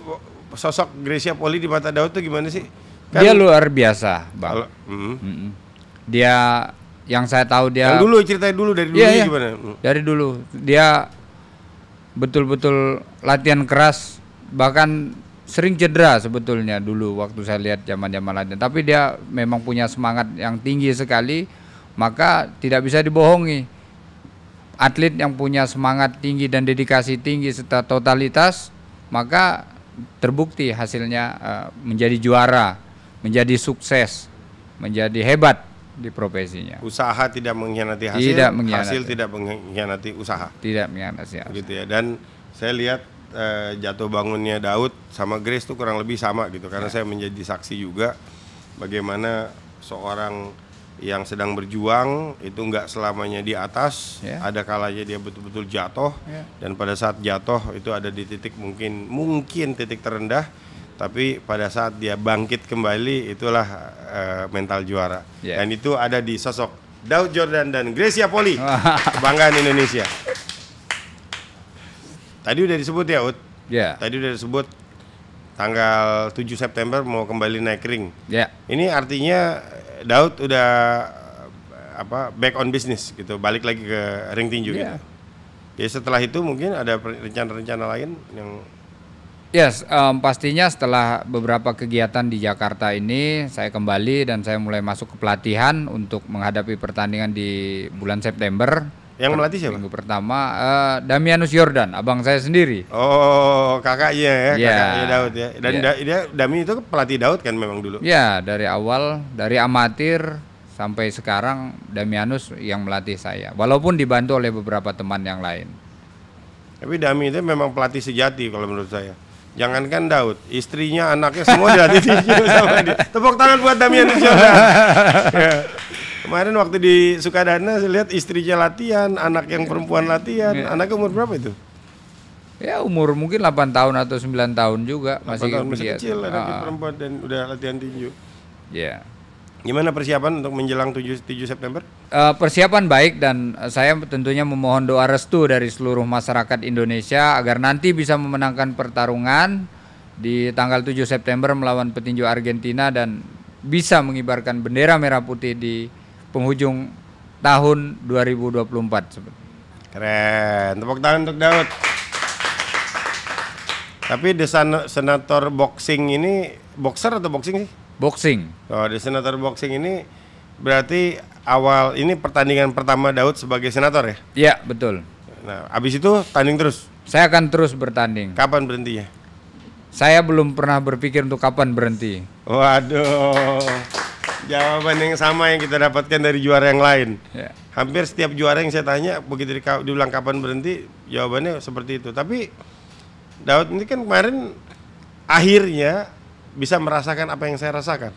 sosok Gracia Poli di mata Daud tuh gimana sih? Dia luar biasa, Bang. Dia yang saya tahu dia yang dulu ceritain dulu dari dulu gimana? Dari dulu dia betul-betul latihan keras, bahkan sering cedera sebetulnya dulu waktu saya lihat zaman-zaman latihan. Tapi dia memang punya semangat yang tinggi sekali, maka tidak bisa dibohongi. Atlet yang punya semangat tinggi dan dedikasi tinggi serta totalitas, maka terbukti hasilnya menjadi juara, menjadi sukses, menjadi hebat di profesinya. Usaha tidak mengkhianati hasil, Tidak mengkhianati. hasil tidak mengkhianati usaha. Tidak mengkhianati hasil. Gitu ya. Dan saya lihat jatuh bangunnya Daud sama Grace tuh kurang lebih sama gitu, karena saya menjadi saksi juga bagaimana seorang yang sedang berjuang itu nggak selamanya di atas, ada kalanya dia betul-betul jatuh, dan pada saat jatuh itu ada di titik mungkin titik terendah, tapi pada saat dia bangkit kembali itulah mental juara. Dan itu ada di sosok Daud Jordan dan Gracia Poli, kebanggaan Indonesia. Tadi udah disebut ya, Ut. Ya. Tadi udah disebut tanggal 7 September mau kembali naik ring. Ya. Ini artinya Daud udah back on business gitu, balik lagi ke ring tinju gitu. Ya setelah itu mungkin ada rencana-rencana lain yang Yes, pastinya setelah beberapa kegiatan di Jakarta ini saya kembali dan saya mulai masuk ke pelatihan untuk menghadapi pertandingan di bulan September. Yang melatih siapa? Minggu pertama Damianus Jordan, abang saya sendiri. Oh, kakaknya ya, Ya. kakaknya Daud ya. Dan Ya. dia Dami itu pelatih Daud kan memang dulu. Ya, dari awal dari amatir sampai sekarang Damianus yang melatih saya. Walaupun dibantu oleh beberapa teman yang lain. Tapi Dami itu memang pelatih sejati kalau menurut saya. Jangankan Daud, istrinya, anaknya semua dilatih tinju sama dia. Tepuk tangan buat Damianus Jordan. Ya. Kemarin waktu di Sukadana saya lihat istrinya latihan, anak yang perempuan latihan. Anaknya umur berapa itu? Ya umur mungkin 8 tahun atau 9 tahun juga. 8 tahun, masih dia. kecil anaknya perempuan dan udah latihan tinju. Ya. Gimana persiapan untuk menjelang 7 September? Persiapan baik dan saya tentunya memohon doa restu dari seluruh masyarakat Indonesia agar nanti bisa memenangkan pertarungan di tanggal 7 September melawan petinju Argentina dan bisa mengibarkan bendera merah putih di penghujung tahun 2024. Keren, tepuk tangan untuk Daud. Tapi senator boxing ini boxer atau boxing sih? Boxing. Oh, di senator boxing ini berarti awal ini pertandingan pertama Daud sebagai senator ya? Iya, betul. Nah, abis itu tanding terus. Saya akan terus bertanding. Kapan berhentinya? Saya belum pernah berpikir untuk kapan berhenti. Waduh, jawaban yang sama yang kita dapatkan dari juara yang lain. Ya. Hampir setiap juara yang saya tanya begitu dibilang kapan berhenti, jawabannya seperti itu. Tapi Daud ini kan kemarin akhirnya bisa merasakan apa yang saya rasakan.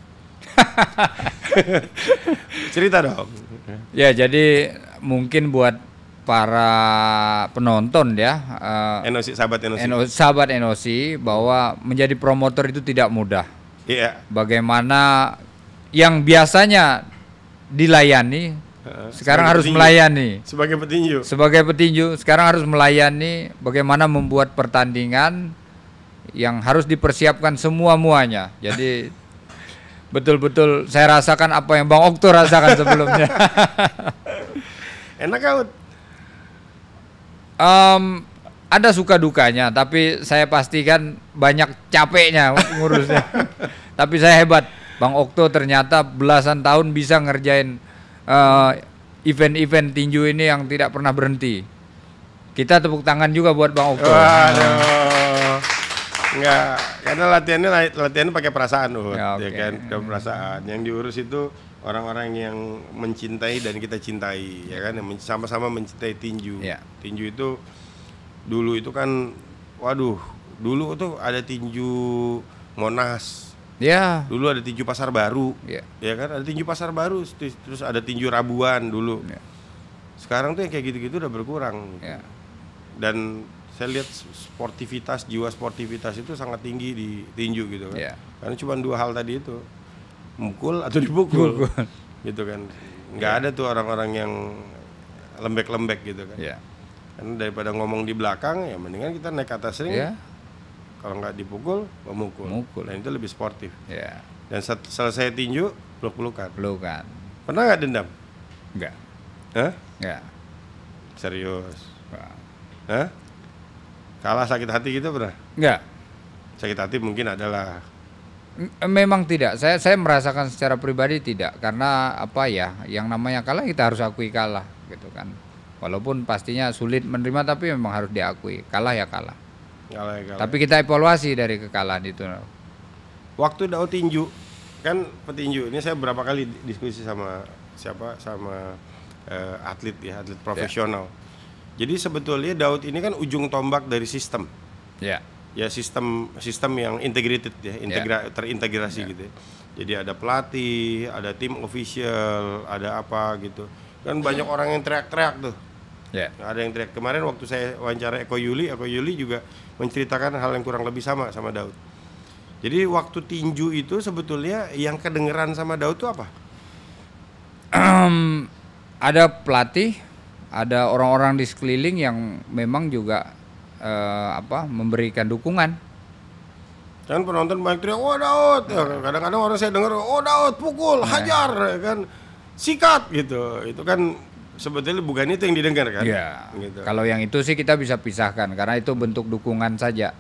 Cerita dong. Ya, jadi mungkin buat para penonton ya, Enosi, sahabat Enosi. sahabat Enosi, bahwa menjadi promotor itu tidak mudah. Iya. Bagaimana yang biasanya dilayani, sekarang harus petinju. melayani. Sebagai petinju. Sebagai petinju, sekarang harus melayani bagaimana membuat pertandingan yang harus dipersiapkan semua-muanya. Jadi betul-betul saya rasakan apa yang Bang Okto rasakan sebelumnya. Enak Daud. Ada suka dukanya, tapi saya pastikan banyak capeknya ngurusnya. Tapi saya hebat, Bang Okto ternyata belasan tahun bisa ngerjain event-event tinju ini yang tidak pernah berhenti. Kita tepuk tangan juga buat Bang Okto. Waduh. Enggak, karena latihannya pakai perasaan, Ya, ya oke. kan, pakai perasaan. Yang diurus itu orang-orang yang mencintai dan kita cintai, ya kan, yang sama-sama mencintai tinju. Ya. Tinju itu dulu itu kan, waduh, dulu tuh ada tinju Monas, Ya. dulu ada tinju Pasar Baru, Ya. ya kan, ada tinju Pasar Baru, terus ada tinju Rabuan dulu. Ya. Sekarang tuh yang kayak gitu-gitu udah berkurang. Ya. Dan saya lihat sportivitas, jiwa sportivitas itu sangat tinggi di tinju gitu kan. Ya. Karena cuma dua hal tadi itu, mukul atau dipukul, gitu kan. Nggak ada tuh orang-orang yang lembek-lembek gitu kan. Ya. Karena daripada ngomong di belakang, ya mendingan kita naik ke atas ring. Ya. Kalau nggak dipukul, memukul. Mukul. Dan itu lebih sportif. Ya. Dan selesai tinju, peluk-pelukan. Pelukan. Pernah nggak dendam? Enggak. Hah? Enggak. Serius? Hah? Kalah sakit hati gitu pernah? Enggak. Sakit hati mungkin adalah. Memang tidak. Saya merasakan secara pribadi tidak, karena apa ya? Yang namanya kalah kita harus akui kalah, gitu kan. Walaupun pastinya sulit menerima, tapi memang harus diakui. Kalah ya kalah. Kalah. Tapi kita evaluasi dari kekalahan itu. Waktu Daud tinju, kan petinju ini saya berapa kali diskusi sama atlet ya, atlet profesional. Jadi sebetulnya Daud ini kan ujung tombak dari sistem. Ya. Ya sistem yang integrated ya, terintegrasi gitu ya. Jadi ada pelatih, ada tim official, ada apa gitu. Kan banyak orang yang teriak-teriak tuh. Ya. Ada yang teriak. Kemarin waktu saya wawancara Eko Yuli juga menceritakan hal yang kurang lebih sama Daud. Jadi waktu tinju itu sebetulnya yang kedengeran sama Daud tuh apa? Ada pelatih, ada orang-orang di sekeliling yang memang juga memberikan dukungan. Kan penonton banyak teriak, "Oh Daud!" Ya, kadang-kadang orang saya dengar, "Oh Daud, pukul, hajar," ya kan, sikat gitu. Itu kan sebetulnya bukan itu yang didengar kan? Ya. Gitu. Kalau yang itu sih kita bisa pisahkan karena itu bentuk dukungan saja.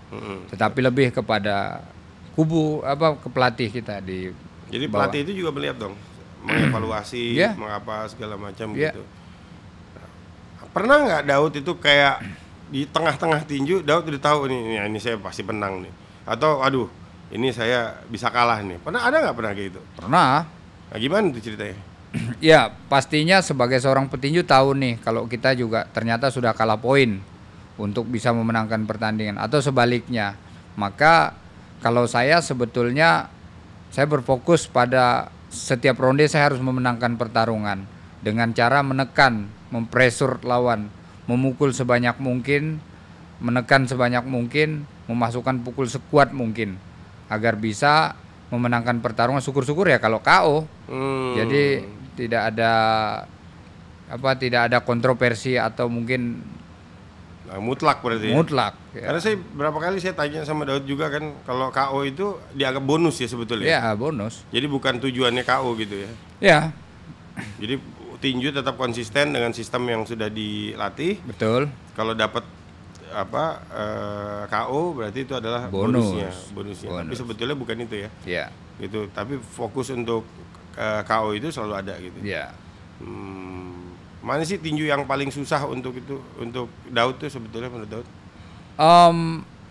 Tetapi lebih kepada kubu ke pelatih kita di Jadi bawah. pelatih itu juga melihat dong, mengevaluasi, Yeah. mengapa segala macam Yeah. gitu. Pernah nggak Daud itu kayak di tengah-tengah tinju, Daud udah tahu nih, ini saya pasti menang nih. Atau aduh, ini saya bisa kalah nih. Ada nggak pernah kayak gitu? Pernah. Nah, gimana tuh ceritanya? Ya, pastinya sebagai seorang petinju tahu nih kalau kita juga ternyata sudah kalah poin untuk bisa memenangkan pertandingan atau sebaliknya. Maka kalau saya sebetulnya saya berfokus pada setiap ronde saya harus memenangkan pertarungan dengan cara menekan, mempresur lawan, memukul sebanyak mungkin, menekan sebanyak mungkin, memasukkan pukul sekuat mungkin agar bisa memenangkan pertarungan. Syukur-syukur ya kalau KO. Jadi tidak ada kontroversi atau mungkin Mutlak berarti. mutlak. Ya. Karena saya berapa kali saya tanya sama Daud juga kan, kalau KO itu dianggap bonus ya sebetulnya. Ya, bonus. Jadi bukan tujuannya KO gitu ya. Ya, Jadi tinju tetap konsisten dengan sistem yang sudah dilatih. betul. Kalau dapat KO berarti itu adalah Bonus. bonusnya. Tapi sebetulnya bukan itu ya. Ya, Gitu. Tapi fokus untuk KO itu selalu ada gitu. ya. Mana sih tinju yang paling susah untuk itu, untuk Daud tuh sebetulnya menurut Daud?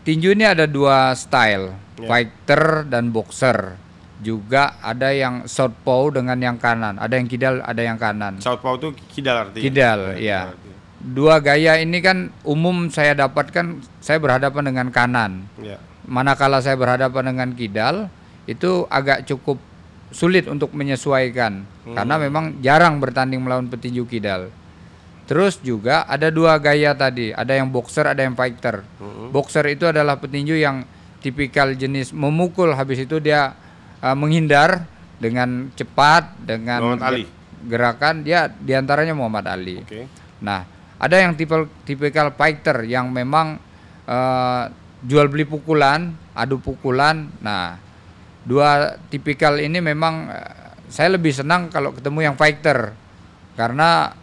Tinju ini ada dua style, Ya. fighter dan boxer. Juga ada yang southpaw dengan yang kanan, ada yang kidal, ada yang kanan. Southpaw itu kidal artinya. Kidal, ya. Dua gaya ini kan umum saya dapatkan, saya berhadapan dengan kanan. Ya. Manakala saya berhadapan dengan kidal, itu agak cukup sulit untuk menyesuaikan karena memang jarang bertanding melawan petinju kidal. Terus juga ada dua gaya tadi, ada yang boxer, ada yang fighter. Boxer itu adalah petinju yang tipikal jenis memukul, habis itu dia menghindar dengan cepat, dengan Muhammad Ali. gerakan dia diantaranya Muhammad Ali. Oke. Nah, ada yang tipikal fighter yang memang jual beli pukulan, adu pukulan. Nah, dua tipikal ini memang saya lebih senang kalau ketemu yang fighter karena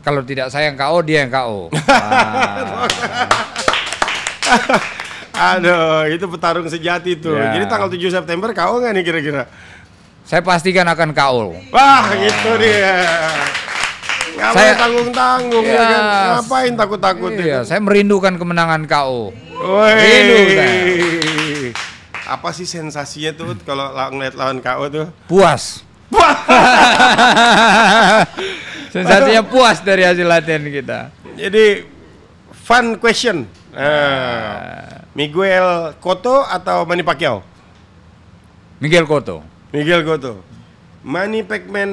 kalau tidak saya yang KO, dia yang KO. Aduh, itu petarung sejati tuh. Ya. Jadi tanggal 7 September KO nggak nih kira-kira? Saya pastikan akan KO. Wah, gitu dia. Ngapain tanggung-tanggung ya kan? Ngapain takut-takut Iya, ya kan? saya merindukan kemenangan KO. Woi. saya. Apa sih sensasinya tuh kalau ngeliat lawan KO tuh? Puas. Sensasinya puas dari hasil latihan kita. Jadi fun question. Miguel Cotto atau Manny Pacquiao? Miguel Cotto. Miguel Cotto. Manny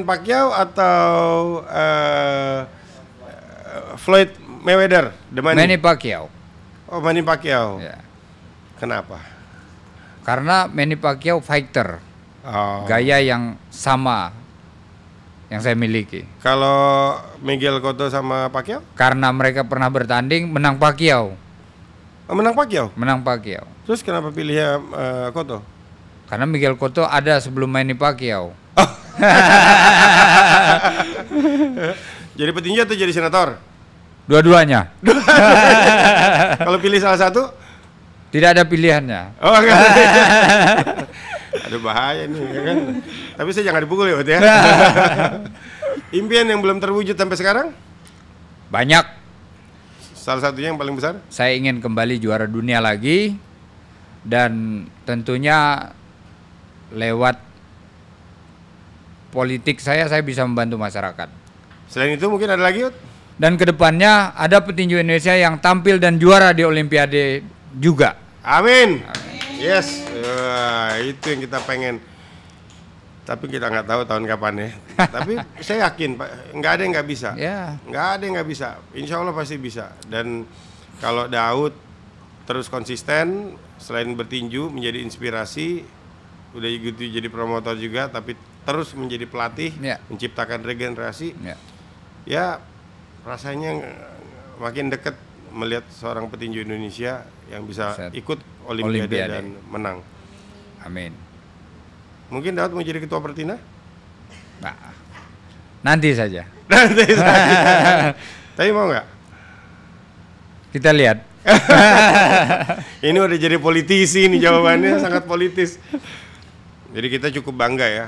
Pacquiao atau Floyd Mayweather? Manny Pacquiao. Oh, Manny Pacquiao. Ya. Kenapa? Karena Manny Pacquiao fighter. Oh. Gaya yang sama yang saya miliki. Kalau Miguel Cotto sama Pacquiao? Karena mereka pernah bertanding, menang Pacquiao. Oh, menang Pacquiao. Menang Pacquiao. Terus kenapa pilihnya Cotto? Karena Miguel Cotto ada sebelum Manny Pacquiao. Jadi petinju atau jadi senator? Dua-duanya. Kalau pilih salah satu? Tidak ada pilihannya. Oh, enggak. Aduh, bahaya nih ya kan. Tapi saya jangan dipukul ya, Ot, ya. Impian yang belum terwujud sampai sekarang? Banyak. Salah satunya yang paling besar? Saya ingin kembali juara dunia lagi. Dan tentunya lewat politik saya bisa membantu masyarakat. Selain itu mungkin ada lagi, Ot? Dan kedepannya ada petinju Indonesia yang tampil dan juara di Olimpiade juga. Amin. Yes. Wah, itu yang kita pengen. Tapi kita nggak tahu tahun kapan ya. Tapi saya yakin, Pak, nggak ada yang nggak bisa. Ya. Nggak ada yang nggak bisa. Insya Allah pasti bisa. Dan kalau Daud terus konsisten, selain bertinju menjadi inspirasi, udah gitu jadi promotor juga, tapi terus menjadi pelatih, Ya. menciptakan regenerasi. Ya. Ya, rasanya makin dekat melihat seorang petinju Indonesia yang bisa Set. ikut Olimpiade Olimpiade. dan menang. Amin. Mungkin Daud mau jadi ketua Pertina? Nah, nanti saja. Nanti saja. Tapi mau nggak? Kita lihat. Ini udah jadi politisi nih, jawabannya sangat politis. Jadi kita cukup bangga ya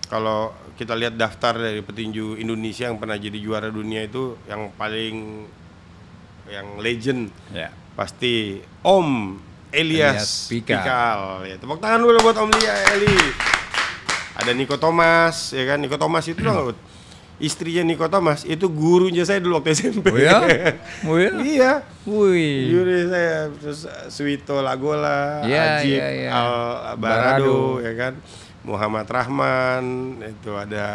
kalau kita lihat daftar dari petinju Indonesia yang pernah jadi juara dunia itu yang legend Ya. pasti Om Elias Pikal. Pikal. Ya, tepuk tangan dulu buat Om Eli. Ada Niko Thomas, ya kan? Niko Thomas itu dong, istrinya Niko Thomas itu gurunya saya dulu waktu SMP. Oh ya? Oh ya? Iya. Wih. Guru saya, terus Suwito Lagola, Iya, Ajib iya, iya. Barado, ya kan? Muhammad Rahman, itu ada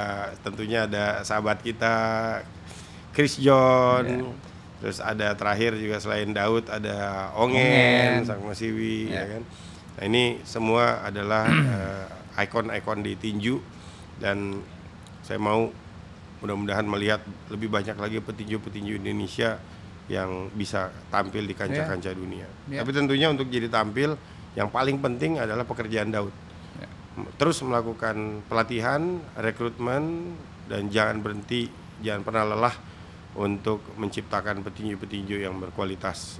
tentunya ada sahabat kita Chris John. Iya. Terus ada terakhir juga selain Daud ada Ongen, Sang Masiwi, Ya. ya kan. Nah, ini semua adalah ikon-ikon di tinju dan saya mau mudah-mudahan melihat lebih banyak lagi petinju-petinju Indonesia yang bisa tampil di kancah-kancah dunia. Ya. Tapi tentunya untuk jadi tampil yang paling penting adalah pekerjaan Daud. Ya. Terus melakukan pelatihan, rekrutmen dan jangan berhenti, jangan pernah lelah untuk menciptakan petinju-petinju yang berkualitas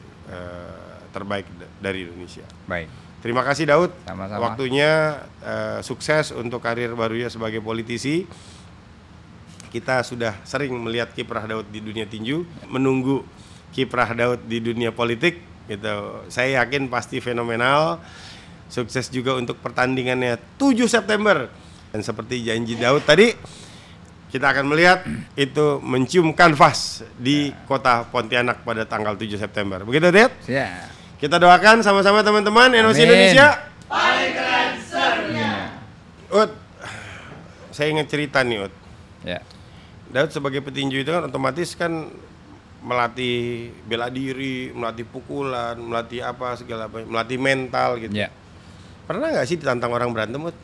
terbaik dari Indonesia. Baik. Terima kasih Daud. Sama-sama. Waktunya sukses untuk karir barunya sebagai politisi. Kita sudah sering melihat kiprah Daud di dunia tinju, menunggu kiprah Daud di dunia politik gitu. Saya yakin pasti fenomenal. Sukses juga untuk pertandingannya 7 September. Dan seperti janji Daud tadi, kita akan melihat itu mencium kanvas di kota Pontianak pada tanggal 7 September. Begitu, Dad? Ya. Kita doakan sama-sama teman-teman NOC Amin. Indonesia. Paling keren sedunia. Ut, saya ingat cerita nih, Ut. Ya. Daud sebagai petinju itu kan otomatis kan melatih bela diri, melatih pukulan, melatih apa segala macam, melatih mental gitu. Ya. Pernah nggak sih ditantang orang berantem, Ut?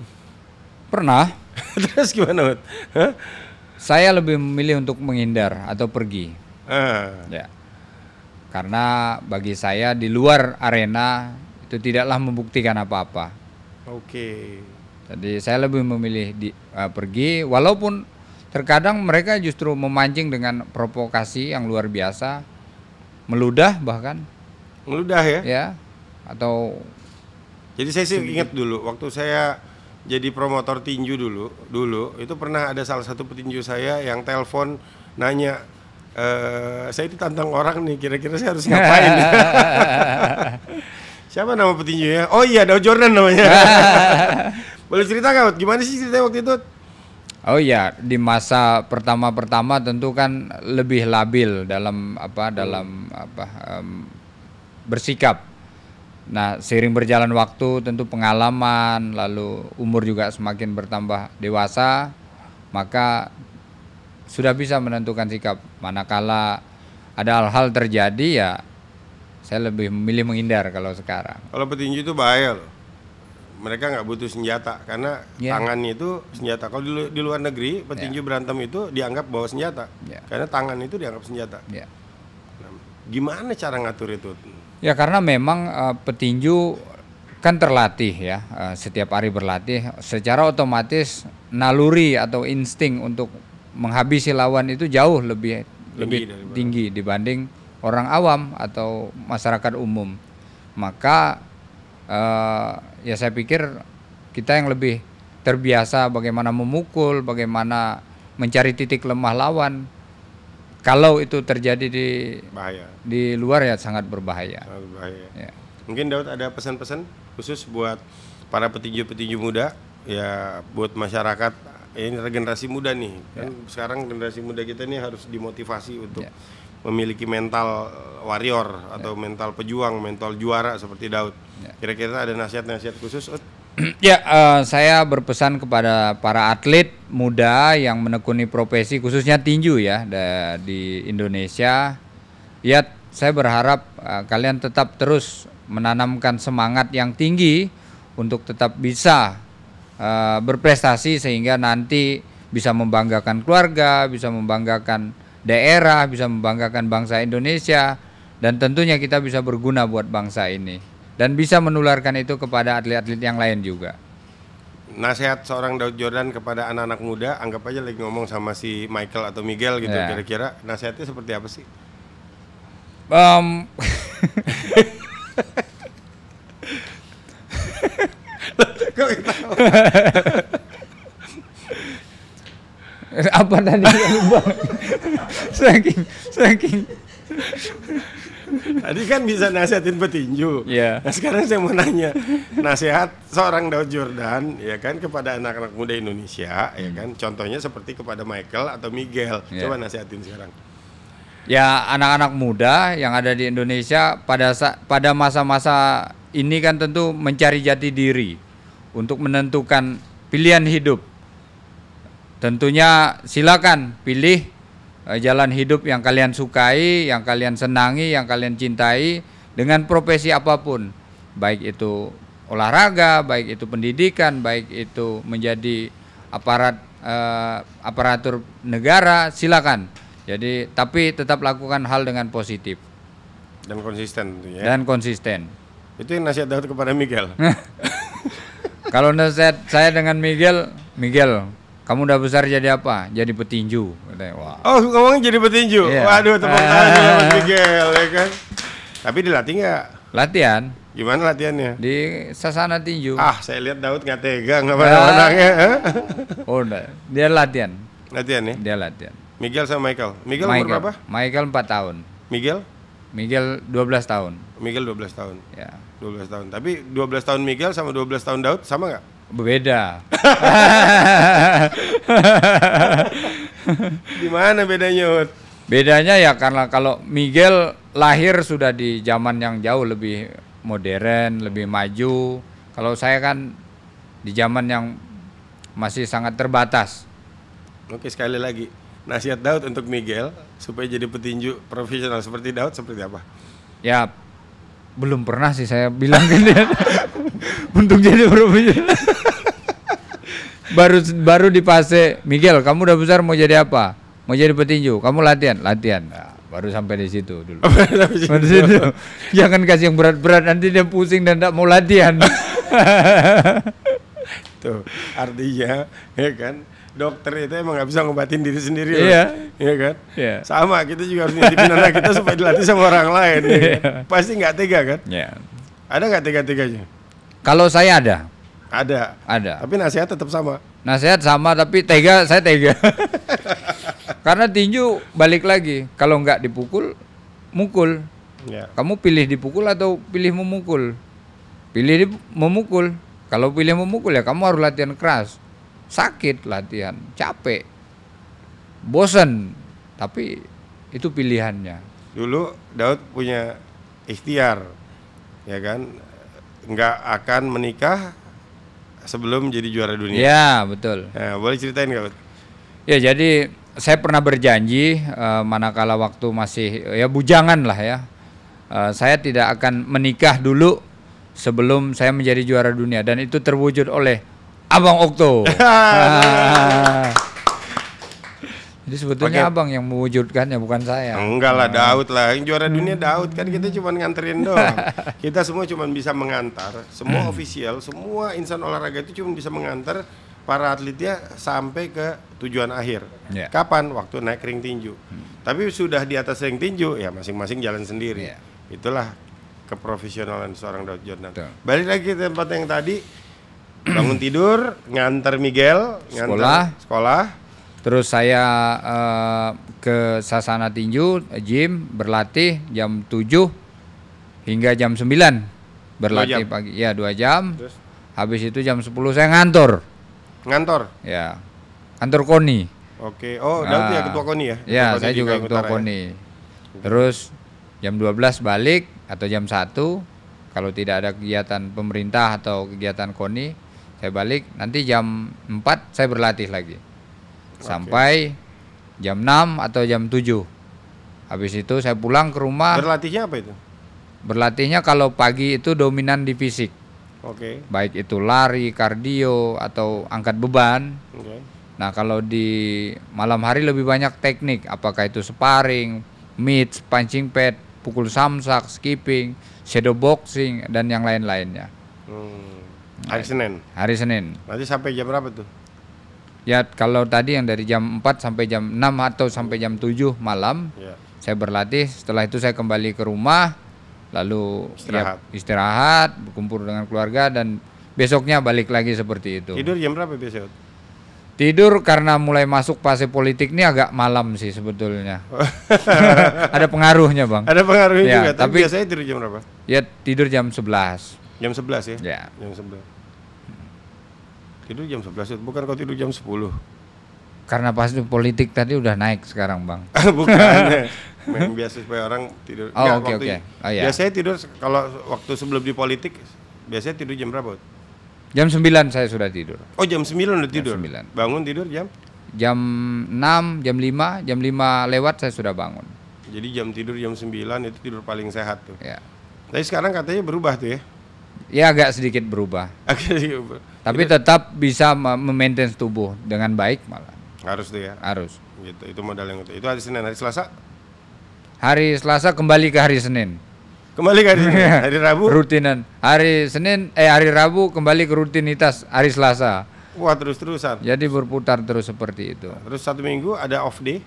Pernah. Terus gimana, Ut? Hah? Saya lebih memilih untuk menghindar atau pergi. Ya. Karena bagi saya di luar arena itu tidaklah membuktikan apa-apa. Oke. Jadi saya lebih memilih pergi, walaupun terkadang mereka justru memancing dengan provokasi yang luar biasa, meludah bahkan, Ngeludah ya? ya, atau Jadi saya sih ingat dulu waktu saya jadi promotor tinju dulu itu pernah ada salah satu petinju saya yang telepon nanya, saya ditantang orang nih, kira-kira saya harus ngapain? Siapa nama petinjunya? Oh iya, Daud Jordan namanya. Boleh cerita nggak, Ut? Gimana sih ceritanya waktu itu? oh ya, di masa pertama-pertama tentu kan lebih labil dalam bersikap. Nah, seiring berjalan waktu tentu pengalaman, lalu umur juga semakin bertambah dewasa, maka sudah bisa menentukan sikap. Manakala ada hal-hal terjadi, ya saya lebih memilih menghindar kalau sekarang. Kalau petinju itu bahaya loh. Mereka nggak butuh senjata karena Ya. tangannya itu senjata. Kalau di luar negeri petinju berantem itu dianggap bawa senjata, Ya. karena tangan itu dianggap senjata. Ya. Nah, gimana cara ngatur itu? Ya, karena memang petinju kan terlatih ya, setiap hari berlatih, secara otomatis naluri atau insting untuk menghabisi lawan itu jauh lebih daripada- tinggi dibanding orang awam atau masyarakat umum. Maka ya saya pikir kita yang lebih terbiasa bagaimana memukul, bagaimana mencari titik lemah lawan. Kalau itu terjadi Bahaya, di luar ya sangat berbahaya. sangat bahaya. Ya. Mungkin Daud ada pesan-pesan khusus buat para petinju-petinju muda, ya buat masyarakat. Ini generasi muda nih, kan sekarang generasi muda kita ini harus dimotivasi untuk Ya. memiliki mental warrior atau mental pejuang, mental juara seperti Daud. Ya. Kira-kira ada nasihat-nasihat khusus, Ut? Ya, saya berpesan kepada para atlet muda yang menekuni profesi khususnya tinju ya di Indonesia. Ya, saya berharap kalian tetap terus menanamkan semangat yang tinggi untuk tetap bisa berprestasi sehingga nanti bisa membanggakan keluarga, bisa membanggakan daerah, bisa membanggakan bangsa Indonesia Dan tentunya kita bisa berguna buat bangsa ini dan bisa menularkan itu kepada atlet-atlet yang lain juga. Nasihat seorang Daud Jordan kepada anak-anak muda, anggap aja lagi ngomong sama si Michael atau Miguel gitu, kira-kira nasihatnya seperti apa sih? Apa tadi yang lupa? saking Tadi kan bisa nasihatin petinju. Iya. Nah, sekarang saya mau nanya, nasihat seorang Daud Jordan ya kan kepada anak-anak muda Indonesia ya kan, contohnya seperti kepada Michael atau Miguel. Coba nasihatin sekarang. Ya, anak-anak muda yang ada di Indonesia pada masa-masa ini kan tentu mencari jati diri untuk menentukan pilihan hidup. Tentunya silakan pilih jalan hidup yang kalian sukai, yang kalian senangi, yang kalian cintai dengan profesi apapun. Baik itu olahraga, baik itu pendidikan, baik itu menjadi aparatur negara, silakan. Jadi tapi tetap lakukan hal dengan positif dan konsisten tentunya. Dan konsisten. Itu yang nasihat Daud kepada Miguel. Kalau nasihat saya dengan Miguel, kamu udah besar jadi apa? Jadi petinju. Wah. Oh, ngomongnya jadi petinju. Iya. Waduh, tepuk tangan buat Miguel ya kan. Tapi dilatih nggak? Latihan. Gimana latihannya? Di Sasana Tinju. Saya lihat Daud nggak tega nggak menangnya. Oh, enggak. Dia latihan. Latihan ya? Dia latihan. Miguel sama Michael. Miguel umur berapa? Michael 4 tahun. Miguel 12 tahun. Miguel 12 tahun. Ya. 12 tahun. Tapi 12 tahun Miguel sama 12 tahun Daud sama nggak? Beda. Gimana bedanya, Ut? Bedanya ya karena kalau Miguel lahir sudah di zaman yang jauh lebih modern, lebih maju. Kalau saya kan di zaman yang masih sangat terbatas. Oke, sekali lagi. Nasihat Daud untuk Miguel supaya jadi petinju profesional seperti Daud seperti apa? Ya, belum pernah sih saya bilang ke dia untuk jadi profesional. baru di fase, Miguel, kamu udah besar mau jadi apa? Mau jadi petinju, kamu latihan. Nah, baru sampai di situ dulu. Sampai situ. Jangan kasih yang berat-berat, nanti dia pusing dan tidak mau latihan. Tuh, artinya ya kan, dokter itu emang nggak bisa ngobatin diri sendiri. Iya. Ya kan? Iya. Sama, kita juga harus nitipin anak kita supaya dilatih sama orang lain. Ya kan? Pasti nggak tega kan? Iya. Ada nggak tega-teganya? Kalau saya ada. Ada. Tapi nasihat tetap sama. Nasihat sama, tapi saya tega. Karena tinju balik lagi, kalau nggak dipukul, mukul. Ya. Kamu pilih dipukul atau pilih memukul? Pilih memukul. Kalau pilih memukul ya kamu harus latihan keras. Sakit latihan, capek, bosan. Tapi itu pilihannya. Dulu Daud punya ikhtiar, ya kan, nggak akan menikah sebelum jadi juara dunia. Ya, betul. Nah, boleh ceritain nggak? Ya, jadi saya pernah berjanji manakala waktu masih ya bujangan lah ya, saya tidak akan menikah dulu sebelum saya menjadi juara dunia, dan itu terwujud oleh Abang Okto. Jadi sebetulnya Abang yang mewujudkannya, bukan saya. Enggak lah, Daud lah. Yang juara dunia Daud, kan kita cuma nganterin doang. Kita semua cuma bisa mengantar. Semua official, semua insan olahraga itu cuma bisa mengantar para atletnya sampai ke tujuan akhir. Yeah. Kapan? Waktu naik ring tinju. Tapi sudah di atas ring tinju, ya masing-masing jalan sendiri. Yeah. Itulah keprofesionalan seorang Daud Jordan. Betul. Balik lagi ke tempat yang tadi, bangun tidur, ngantar Miguel, sekolah. Terus saya ke Sasana Tinju, gym, berlatih jam 7 hingga jam 9. Berlatih pagi, ya 2 jam. Terus? Habis itu jam 10 saya ngantor. Ngantor? Ya, kantor KONI. Oke, Daud ya ketua KONI ya? Ya, saya juga ketua KONI. Ya? Terus jam 12 balik atau jam 1, kalau tidak ada kegiatan pemerintah atau kegiatan KONI, saya balik. Nanti jam 4 saya berlatih lagi. Sampai jam 6 atau jam 7. Habis itu saya pulang ke rumah. Berlatihnya apa itu? Berlatihnya kalau pagi itu dominan di fisik. Oke. Baik itu lari, kardio atau angkat beban. Oke. Nah, kalau di malam hari lebih banyak teknik, apakah itu sparring, mitts, punching pad, pukul samsak, skipping, shadow boxing dan yang lain-lainnya. Hari Senin. Hari Senin. Nanti sampai jam berapa tuh? Ya kalau tadi yang dari jam 4 sampai jam 6 atau sampai jam 7 malam Ya. saya berlatih, setelah itu saya kembali ke rumah lalu Istirahat. berkumpul dengan keluarga dan besoknya balik lagi seperti itu. Tidur jam berapa biasa? Tidur karena mulai masuk fase politik ini agak malam sih sebetulnya. Ada pengaruhnya, Bang. Ada pengaruhnya Ya, juga, tapi tapi- biasanya tidur jam berapa? Ya tidur jam 11. Jam 11 ya? Ya. Jam 11. Tidur jam 11, bukan kau tidur jam 10. Karena pas itu politik tadi udah naik sekarang, Bang. Bukan. Main biasa supaya orang tidur. Oh, Enggak, oke, waktu- oke. Oh, iya. Biasanya tidur kalau waktu sebelum di politik, biasanya tidur jam berapa? Jam 9 saya sudah tidur. Oh, jam 9 udah tidur. 9. Bangun tidur jam? Jam 6, jam 5 lewat saya sudah bangun. Jadi jam tidur jam 9 itu tidur paling sehat tuh. Ya. Tapi sekarang katanya berubah tuh ya. Ya agak sedikit berubah. Tapi tetap bisa memaintain tubuh dengan baik malah. harus tuh ya. Harus. Gitu. Itu modal yang itu hari Senin, hari Selasa. Hari Selasa kembali ke hari Senin. Kembali ke hari Senin. Hari Rabu. Rutinan. Hari Rabu kembali ke rutinitas hari Selasa. Wah, terus-terusan. Jadi berputar terus seperti itu. Terus satu minggu ada off day.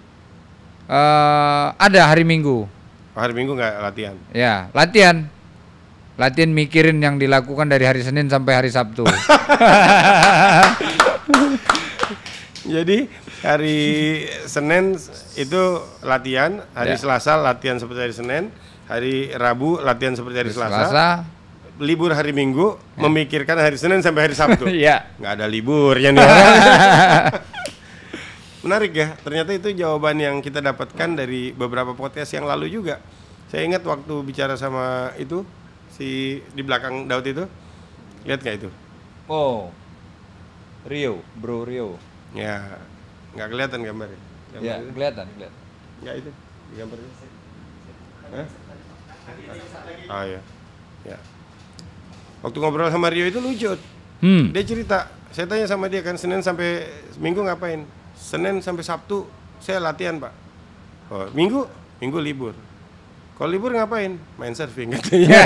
Ada hari Minggu. Hari Minggu nggak latihan. Ya, latihan mikirin yang dilakukan dari hari Senin sampai hari Sabtu. Jadi hari Senin itu latihan, hari Ya. Selasa latihan seperti hari Senin, hari Rabu latihan seperti hari Selasa, libur hari Minggu, memikirkan hari Senin sampai hari Sabtu. Iya. Nggak ada liburnya nih orang. Menarik ya, ternyata itu jawaban yang kita dapatkan dari beberapa podcast yang lalu juga. Saya ingat waktu bicara sama itu si di belakang Daud itu, lihat nggak itu? Oh. Bro Rio. Ya, nggak kelihatan gambarnya. Ya, kelihatan. Ya itu di gambarnya. Hah? Oh ya, ya. Waktu ngobrol sama Rio itu lucu. Dia cerita, saya tanya sama dia kan Senin sampai Minggu ngapain? Senin sampai Sabtu saya latihan pak. Oh, Minggu libur. Kalau libur ngapain? Main surfing katanya.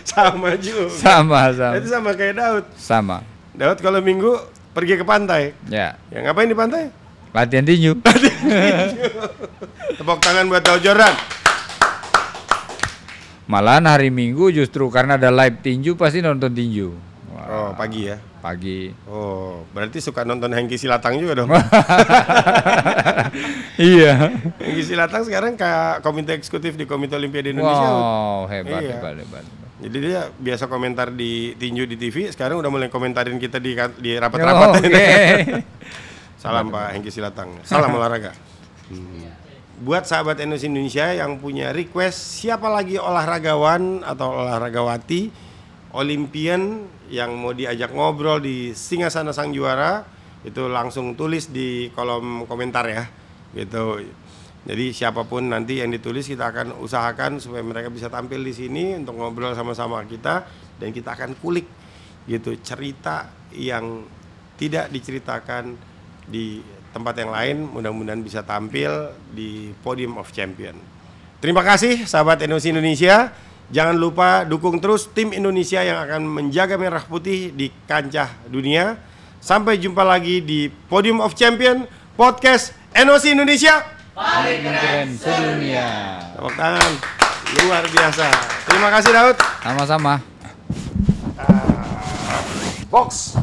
Sama juga. Sama. Itu sama kayak Daud. Sama. Daud kalau Minggu pergi ke pantai. Ya. Ya ngapain di pantai? Latihan tinju. Tepuk tangan buat Daud Jordan. Malahan hari Minggu justru karena ada live tinju pasti nonton tinju. Oh, pagi ya. Pagi. Oh, berarti suka nonton Hengki Silatang juga dong. Iya. Hengki Silatang sekarang komite eksekutif di Komite Olimpiade Indonesia. Wow, hebat. Iya. Jadi dia biasa komentar di tinju di TV, sekarang udah mulai komentarin kita di rapat-rapat. Oke. Salam Pak Hengki Silatang. Salam olahraga. Buat sahabat Indonesia yang punya request siapa lagi olahragawan atau olahragawati Olimpian yang mau diajak ngobrol di Singgasana Sang Juara, itu langsung tulis di kolom komentar ya. Gitu. Jadi siapapun nanti yang ditulis kita akan usahakan supaya mereka bisa tampil di sini untuk ngobrol sama-sama kita dan kita akan kulik gitu cerita yang tidak diceritakan di tempat yang lain, mudah-mudahan bisa tampil di Podium of Champion. Terima kasih sahabat Indonesia. Jangan lupa dukung terus tim Indonesia yang akan menjaga merah putih di kancah dunia. Sampai jumpa lagi di Podium of Champion Podcast NOC Indonesia. Paling keren sedunia. Tepuk tangan. Luar biasa. Terima kasih Daud. Sama-sama. Box.